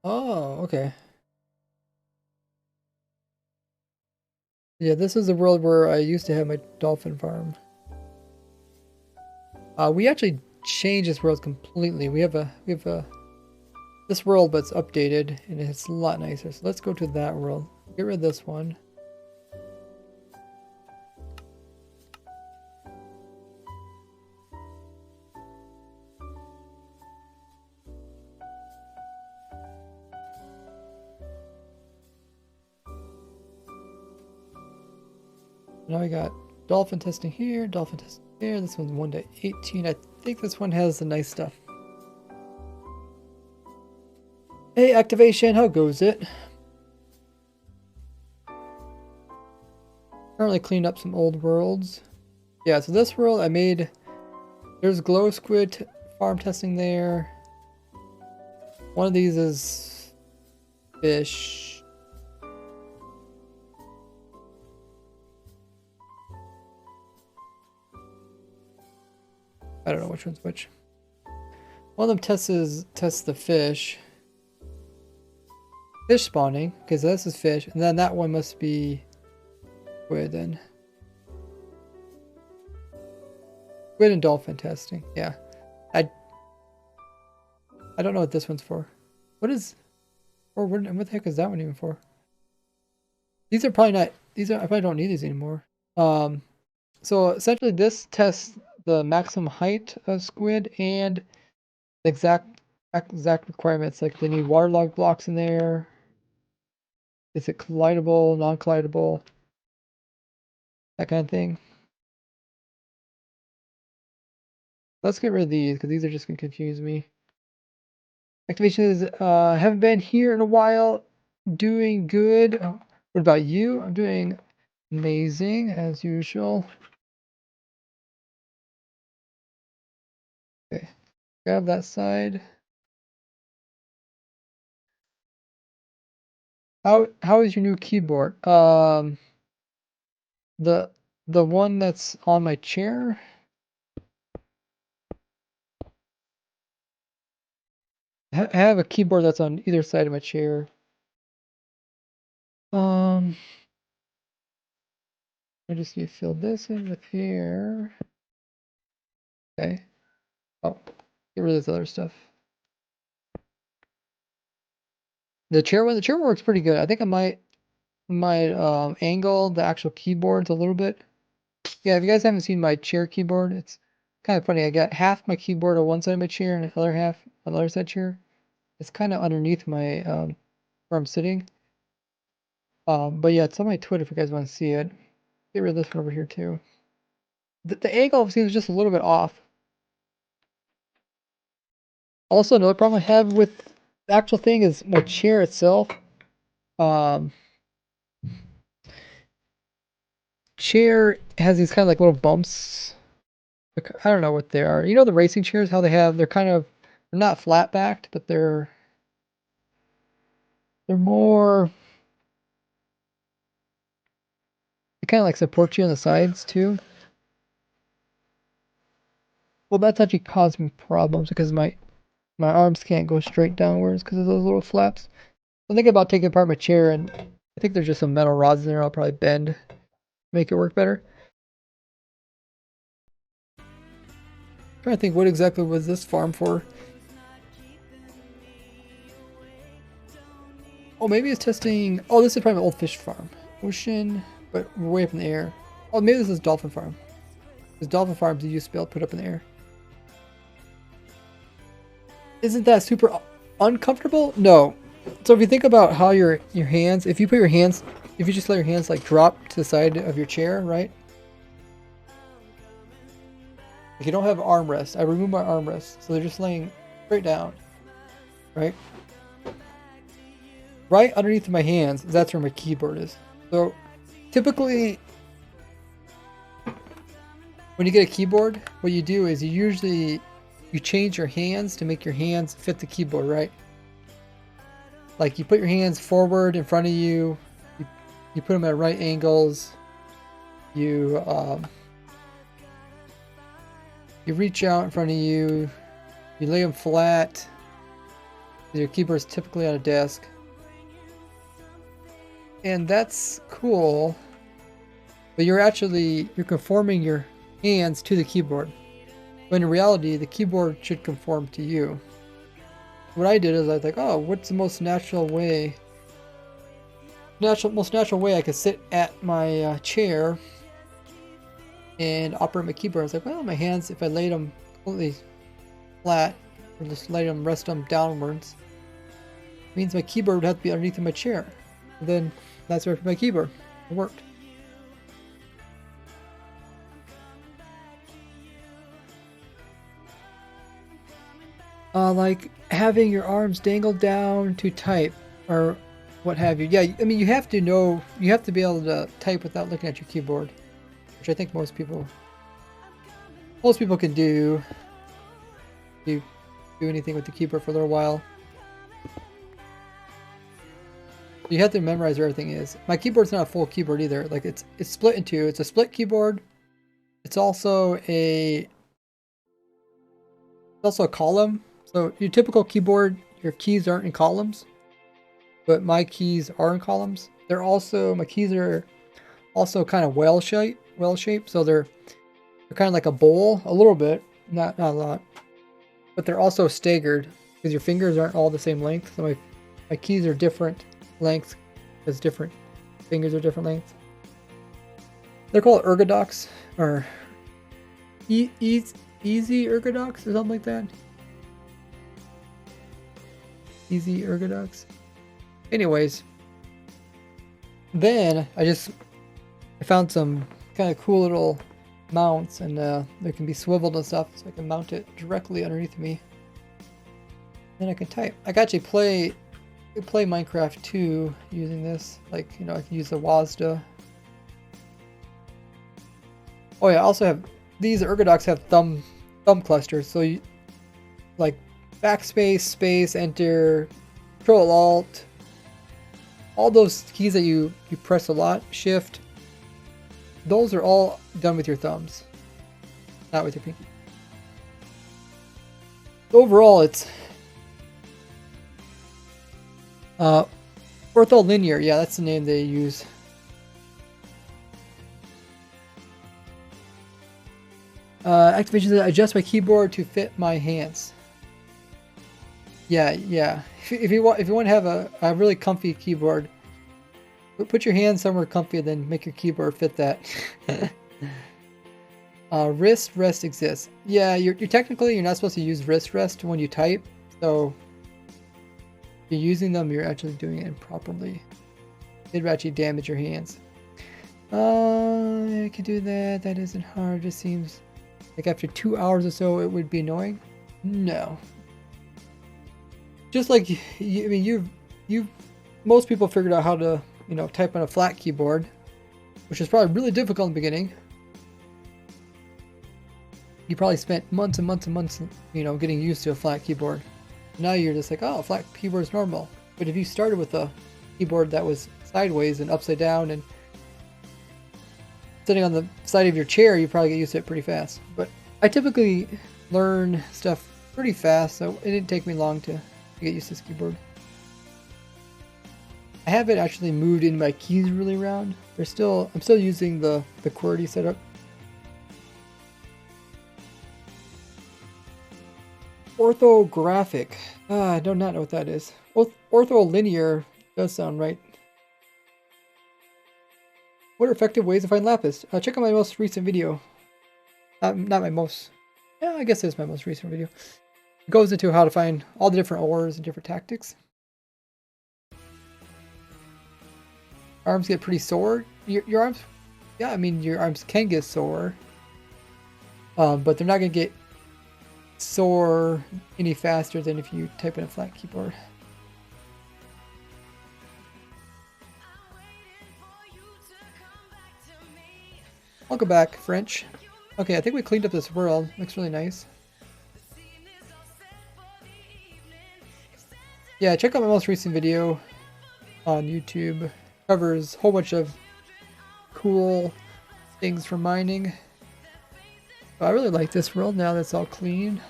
Oh, okay. Yeah, this is the world where I used to have my dolphin farm. We actually changed this world completely. We have this world, but it's updated and it's a lot nicer. So let's go to that world. Get rid of this one. Now we got dolphin testing here, dolphin testing there. This one's 1 to 18. I think this one has the nice stuff. Hey, activation, how goes it? Currently cleaned up some old worlds. Yeah, so this world I made, there's glow squid farm testing there. One of these is fish. I don't know which one's which. One of them tests the fish. Fish spawning, okay, so this is fish, and then that one must be squid then. Squid and dolphin testing, yeah. I don't know what this one's for. What the heck is that one even for? These are probably not, I probably don't need these anymore. So essentially this tests the maximum height of squid and the exact requirements, like they need waterlogged blocks in there. Is it collidable, non-collidable? That kind of thing. Let's get rid of these because these are just gonna confuse me. Activation is haven't been here in a while. Doing good. Oh, what about you? I'm doing amazing as usual. Okay, grab that side. How is your new keyboard? The one that's on my chair. I have a keyboard that's on either side of my chair. I just need to fill this in with here. Okay. Oh, get rid of this other stuff. The chair works pretty good. I think I might angle the actual keyboards a little bit. Yeah, if you guys haven't seen my chair keyboard, it's kind of funny. I got half my keyboard on one side of my chair and the other half on the other side chair. It's kind of underneath my where I'm sitting. But yeah, it's on my Twitter if you guys want to see it. Get rid of this one over here too. The angle seems just a little bit off. Also, another problem I have with The actual thing is my chair itself. Um, chair has these kind of like little bumps. I don't know what they are. You know the racing chairs, how they're kind of, they're not flat backed, but they're more, they kind of like support you on the sides too. Well, that's actually caused me problems because my arms can't go straight downwards because of those little flaps. I'm thinking about taking apart my chair, and I think there's just some metal rods in there I'll probably bend, make it work better. Trying to think what exactly was this farm for. Oh, maybe it's testing. Oh, this is probably an old fish farm. Ocean, but we're way up in the air. Oh, maybe this is dolphin farm. Because dolphin farms you used to be able to put up in the air. Isn't that super uncomfortable? No. So if you think about how your hands, if you just let your hands like drop to the side of your chair, right? Like you don't have armrest. I remove my armrest, so they're just laying straight down, right? Right underneath my hands, that's where my keyboard is. So typically, when you get a keyboard, what you do is you change your hands to make your hands fit the keyboard, right? Like you put your hands forward in front of you, you put them at right angles, you you reach out in front of you, you lay them flat. Your keyboard's typically on a desk. And that's cool, but you're conforming your hands to the keyboard. When in reality, the keyboard should conform to you. What I did is I was like, oh, what's the most natural way I could sit at my chair and operate my keyboard? I was like, well, my hands, if I laid them completely flat, or just rest them downwards, means my keyboard would have to be underneath my chair. And then that's where my keyboard. It worked. Like having your arms dangled down to type or what have you. Yeah, I mean, you have to be able to type without looking at your keyboard, which I think most people can do. Do anything with the keyboard for a little while. You have to memorize where everything is. My keyboard's not a full keyboard either. Like it's split in two. It's a split keyboard. It's also a column. So your typical keyboard, your keys aren't in columns, but my keys are in columns. My keys are also kind of well shaped. So they're kind of like a bowl, a little bit, not a lot, but they're also staggered because your fingers aren't all the same length. So my keys are different lengths because different fingers are different lengths. They're called ergodox or easy ergodox or something like that. Easy ergodox. Anyways, then I found some kind of cool little mounts, and they can be swiveled and stuff, so I can mount it directly underneath me. Then I can type. I can actually play Minecraft 2 using this. Like, you know, I can use the WASD. Oh yeah, I also have these ergodox have thumb clusters, so you like backspace, space, enter, Control Alt, all those keys that you press a lot, Shift, those are all done with your thumbs, not with your pinky. Overall, it's ortholinear. Yeah, that's the name they use. Activation says adjust my keyboard to fit my hands. Yeah. If you want to have a really comfy keyboard, put your hands somewhere comfy, and then make your keyboard fit that. Wrist rest exists. Yeah, you're not supposed to use wrist rest when you type. So if you're using them, you're actually doing it improperly. It would actually damage your hands. I can do that. That isn't hard. It just seems like after 2 hours or so, it would be annoying. No. just like I mean, most people figured out how to, type on a flat keyboard, which is probably really difficult in the beginning. You probably spent months and months and months, getting used to a flat keyboard. Now you're just like, oh, flat keyboard is normal. But if you started with a keyboard that was sideways and upside down and sitting on the side of your chair, you probably get used to it pretty fast. But I typically learn stuff pretty fast, so it didn't take me long to get used to this keyboard. I haven't actually moved in my keys really around. I'm still using the QWERTY setup. Orthographic. I do not know what that is. Ortholinear does sound right. What are effective ways to find lapis? Check out my most recent video. Not my most... Yeah, I guess it's my most recent video. It goes into how to find all the different ores and different tactics. Arms get pretty sore. Your arms... Yeah, I mean, your arms can get sore. But they're not going to get sore any faster than if you type in a flat keyboard. Welcome back, French. Okay, I think we cleaned up this world. Looks really nice. Yeah, check out my most recent video on YouTube. Covers a whole bunch of cool things for mining. I really like this world now that it's all clean.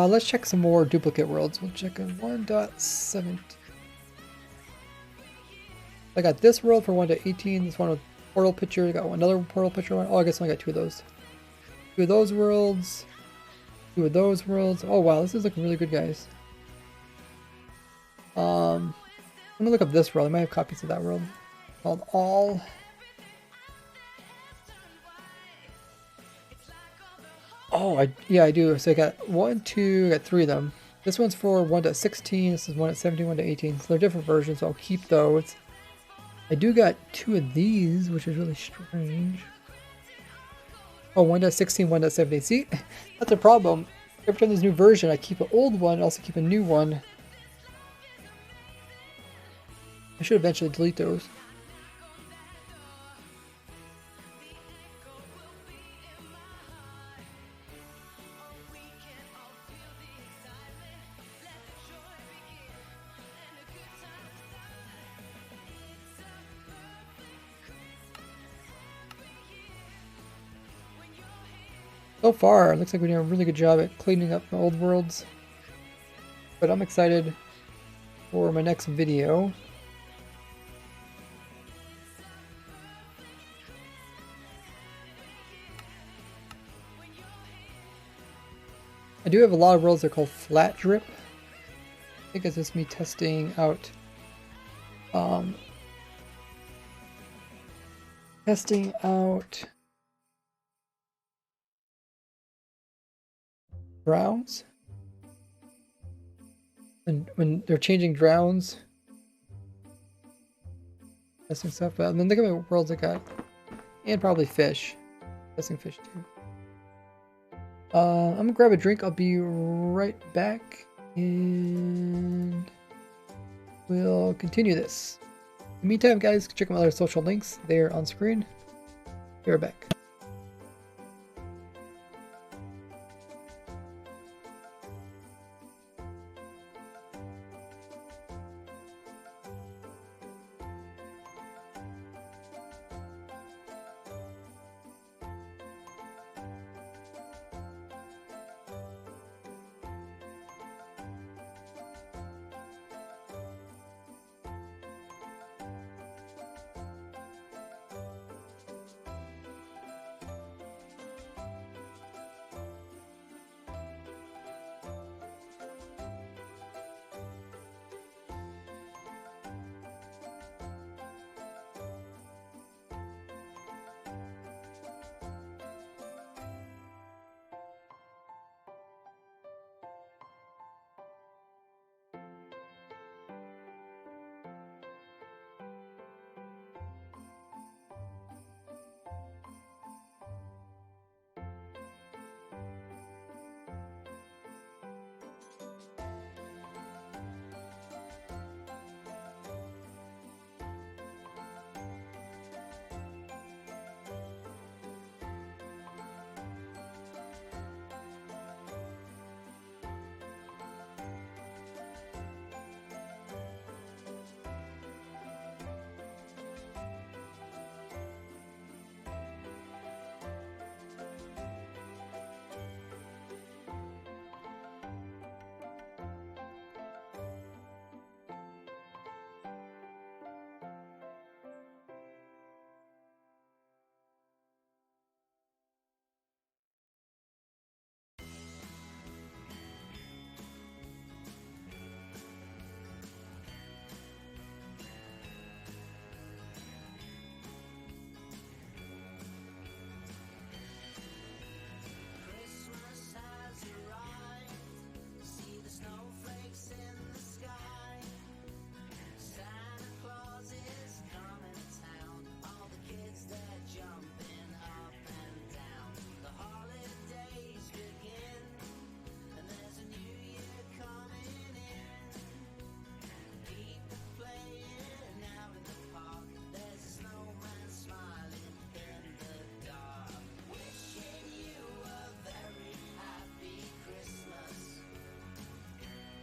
Let's check some more duplicate worlds. We'll check in 1.17. I got this world for 1.18. This one with portal picture. I got another portal picture one. Oh, I guess I only got 2 of those. 2 of those worlds. 2 of those worlds. Oh wow, this is looking really good, guys. I'm gonna look up this world. I might have copies of that world. Called All. Oh, yeah, I do. So I got 1, 2, I got 3 of them. This one's for 1.16. This is 1.17, 1.18. So they're different versions, so I'll keep those. I do got 2 of these, which is really strange. Oh, 1.16, 1.17. See, that's a problem. Every time there's a new version, I keep an old one, I also keep a new one. I should eventually delete those. So far, it looks like we're doing a really good job at cleaning up the old worlds. But I'm excited for my next video. I do have a lot of worlds that are called flat drip. I think it's just me testing out drowns. And when they're changing drowns, testing stuff. But then look at my worlds I got, and probably fish, testing fish too. I'm gonna grab a drink. I'll be right back, and we'll continue this. In the meantime, guys, check my other social links. They're on screen. Be right back.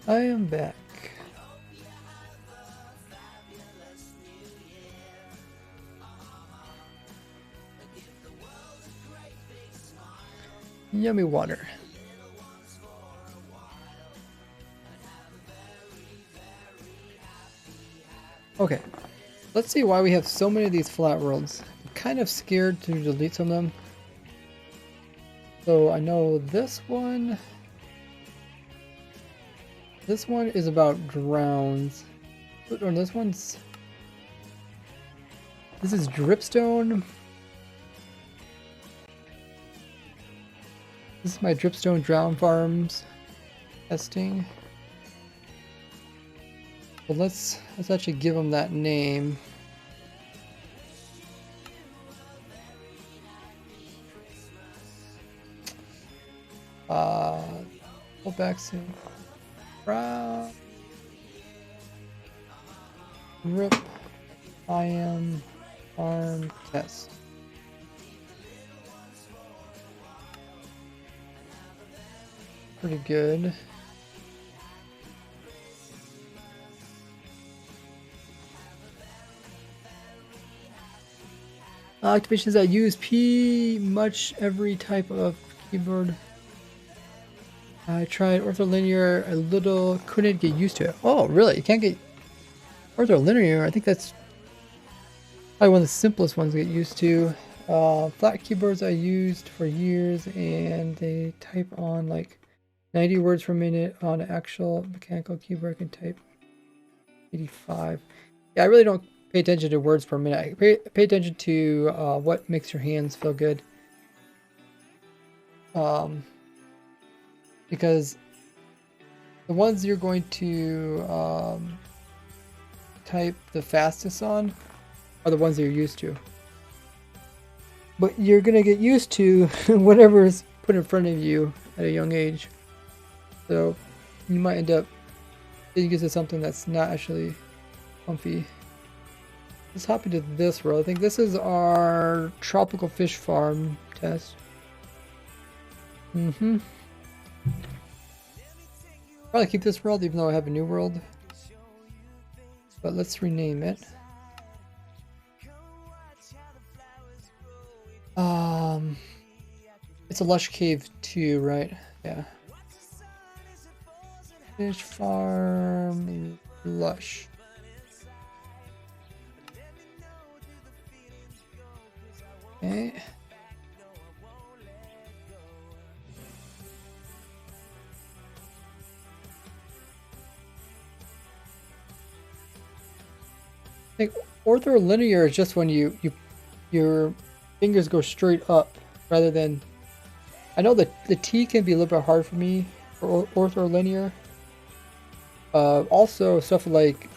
I am back. Yummy water. Okay, let's see why we have so many of these flat worlds. I'm kind of scared to delete some of them. So I know this one is about drowns. Or this is dripstone. This is my dripstone drown farms testing. Well, let's actually give them that name. Go back soon. Rip. I am farm test. Pretty good. Activations that use pretty much every type of keyboard. I tried ortholinear a little, couldn't get used to it. Oh, really? You can't get ortholinear? I think that's probably one of the simplest ones to get used to. Flat keyboards I used for years, and they type on like 90 words per minute. On an actual mechanical keyboard, I can type 85. Yeah, I really don't pay attention to words per minute. I pay attention to what makes your hands feel good. Because the ones you're going to type the fastest on are the ones that you're used to. But you're going to get used to whatever is put in front of you at a young age. So you might end up getting used to something that's not actually comfy. Let's hop into this world. I think this is our tropical fish farm test. Probably keep this world even though I have a new world. But let's rename it. It's a lush cave too, right? Yeah. Fish farm lush. Okay. I think ortholinear is just when your fingers go straight up rather than. I know that the T can be a little bit hard for me for ortholinear. Also stuff like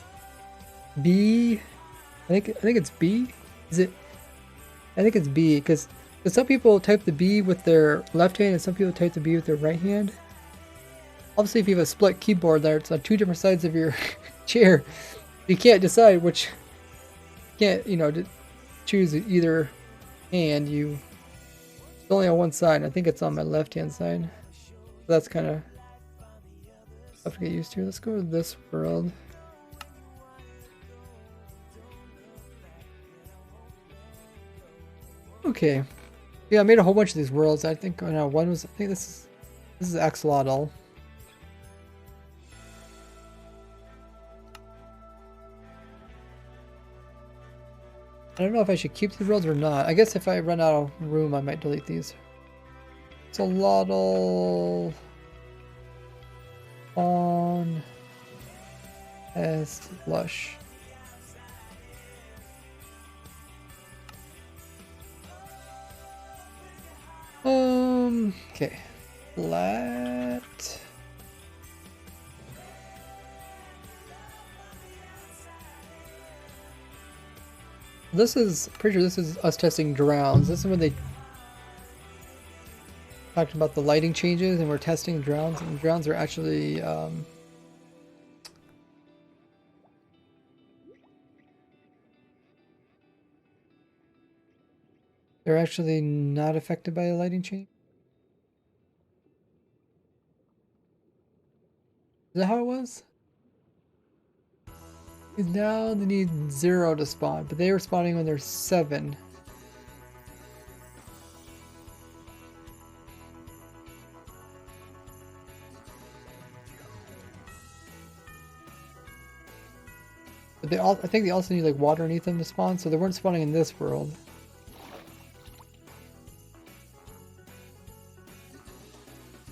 B. I think it's B. Is it? I think it's B because some people type the B with their left hand and some people type the B with their right hand. Obviously, if you have a split keyboard there, it's on two different sides of your chair. You can't decide which. You can't, choose either hand. It's only on one side. I think it's on my left hand side. So that's kind of tough to get used to. Let's go to this world. Okay. Yeah, I made a whole bunch of these worlds. I think one was. I think this is axolotl. I don't know if I should keep these worlds or not. I guess if I run out of room, I might delete these. Axolotl on as lush. Okay. Flat. This is, pretty sure this is us testing drowns. This is when they talked about the lighting changes and we're testing drowns, and drowns are actually they're actually not affected by the lighting change. that how it was? Because now they need 0 to spawn, but they were spawning when there's 7. But they all, I think they also need like water underneath them to spawn, so they weren't spawning in this world.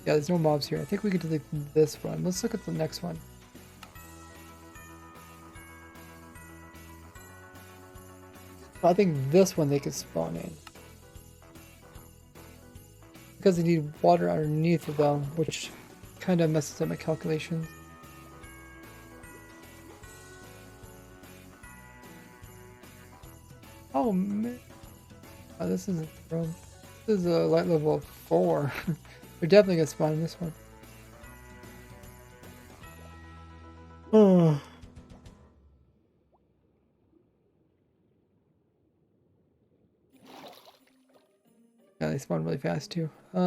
Yeah, there's no mobs here. I think we could do this one. Let's look at the next one. I think this one they could spawn in. Because they need water underneath of them, which kind of messes up my calculations. Oh man. Oh, this is a light level of 4. We're definitely gonna spawn in this one. Oh. Yeah, they spawn really fast too. We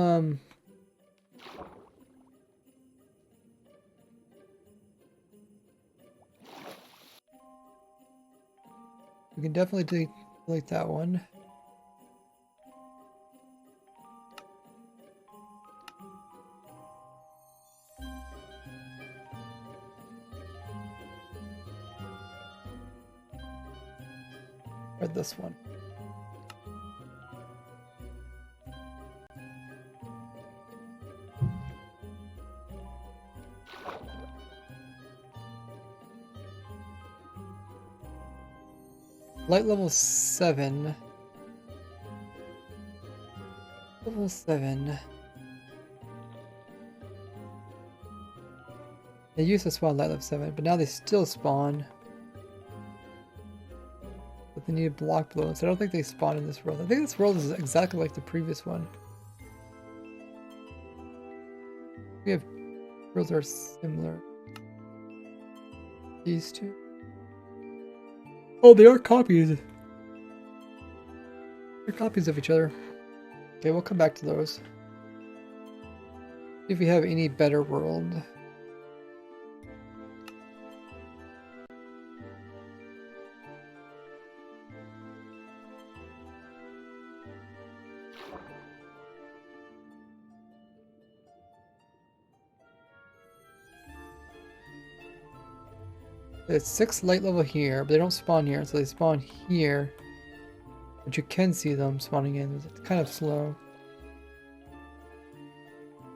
can definitely delete that one. Or this one. Light level 7. Level 7. They used to spawn light level 7, but now they still spawn. But they need block blows. I don't think they spawn in this world. I think this world is exactly like the previous one. We have worlds that are similar. These two. Oh, they are copies. They're copies of each other. Okay, we'll come back to those. See if we have any better world. There's 6 light level here, but they don't spawn here, so they spawn here. But you can see them spawning in. It's kind of slow.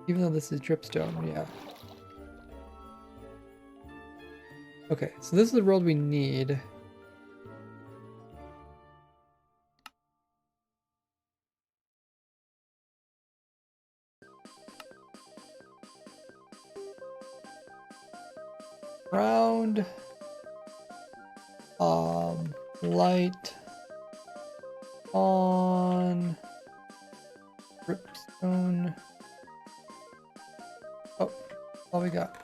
Even though this is dripstone, yeah. Okay, so this is the world we need. Round. Light. On. Dripstone. Oh, all we got.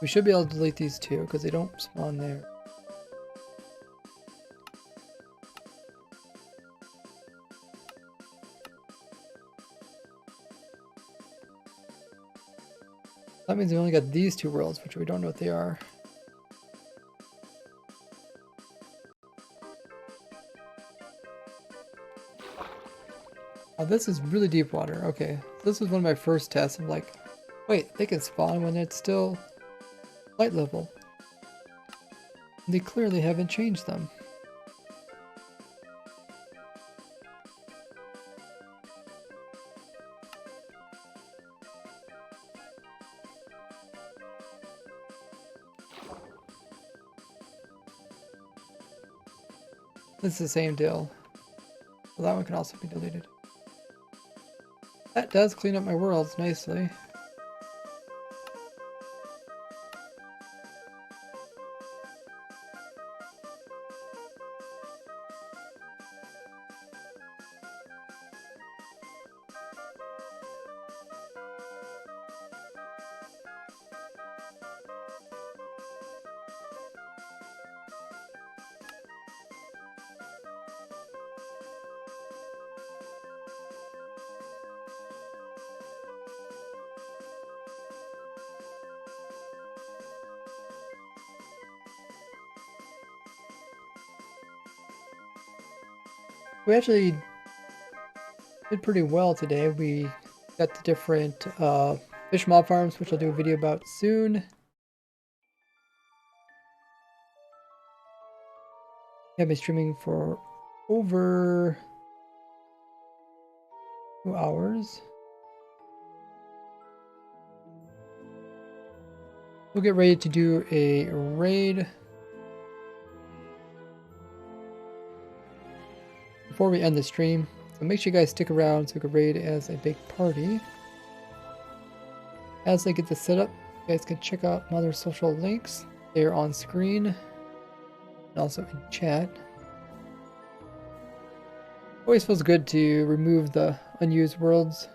We should be able to delete these two because they don't spawn there. That means we only got these 2 worlds, which we don't know what they are. Oh, this is really deep water. Okay, this was one of my first tests. I'm like, wait, they can spawn when it's still light level. They clearly haven't changed them. It's the same deal. Well, that one can also be deleted. That does clean up my worlds nicely. We actually did pretty well today. We got the different fish mob farms, which I'll do a video about soon. I've been streaming for over 2 hours. We'll get ready to do a raid. Before we end the stream, so make sure you guys stick around so we can raid as a big party. As I get this set up, you guys can check out my other social links. They are on screen and also in chat. Always feels good to remove the unused worlds.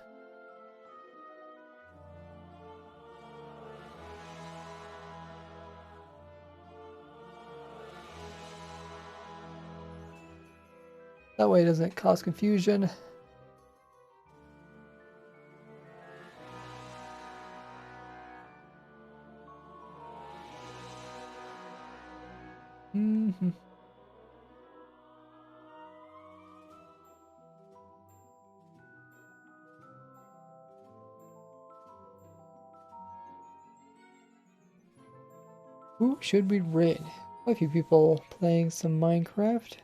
That way it doesn't cause confusion. Who should we raid? Quite a few people playing some Minecraft.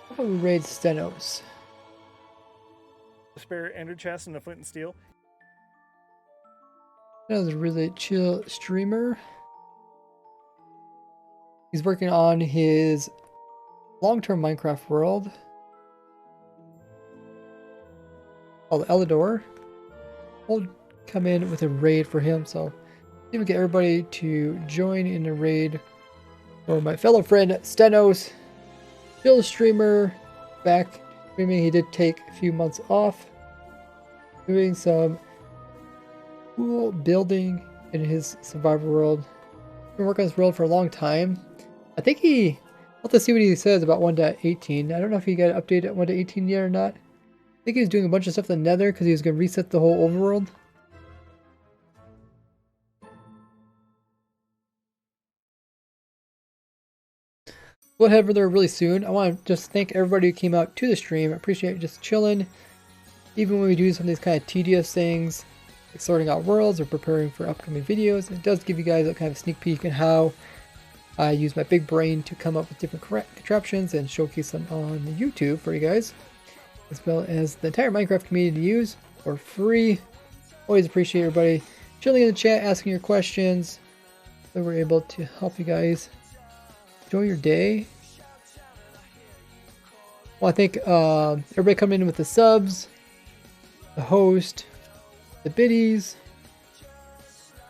How about we raid Stenos? Spare ender chest and a flint and steel. Stenos is a really chill streamer. He's working on his long-term Minecraft world called Elador. We'll come in with a raid for him, so see if we get everybody to join in a raid for my fellow friend Stenos, chill streamer, back streaming. He did take a few months off, doing some cool building in his survivor world. Been working on this world for a long time. I think I'll have to see what he says about 1.18. I don't know if he got an update at 1.18 yet or not. I think he was doing a bunch of stuff in the Nether because he was going to reset the whole overworld. We'll head over there really soon. I want to just thank everybody who came out to the stream. I appreciate just chilling. Even when we do some of these kind of tedious things, like sorting out worlds or preparing for upcoming videos, it does give you guys a kind of sneak peek in how I use my big brain to come up with different contraptions and showcase them on YouTube for you guys, as well as the entire Minecraft community to use for free. Always appreciate everybody chilling in the chat, asking your questions, so we're able to help you guys enjoy your day. Well, I think everybody coming in with the subs, the host, the biddies,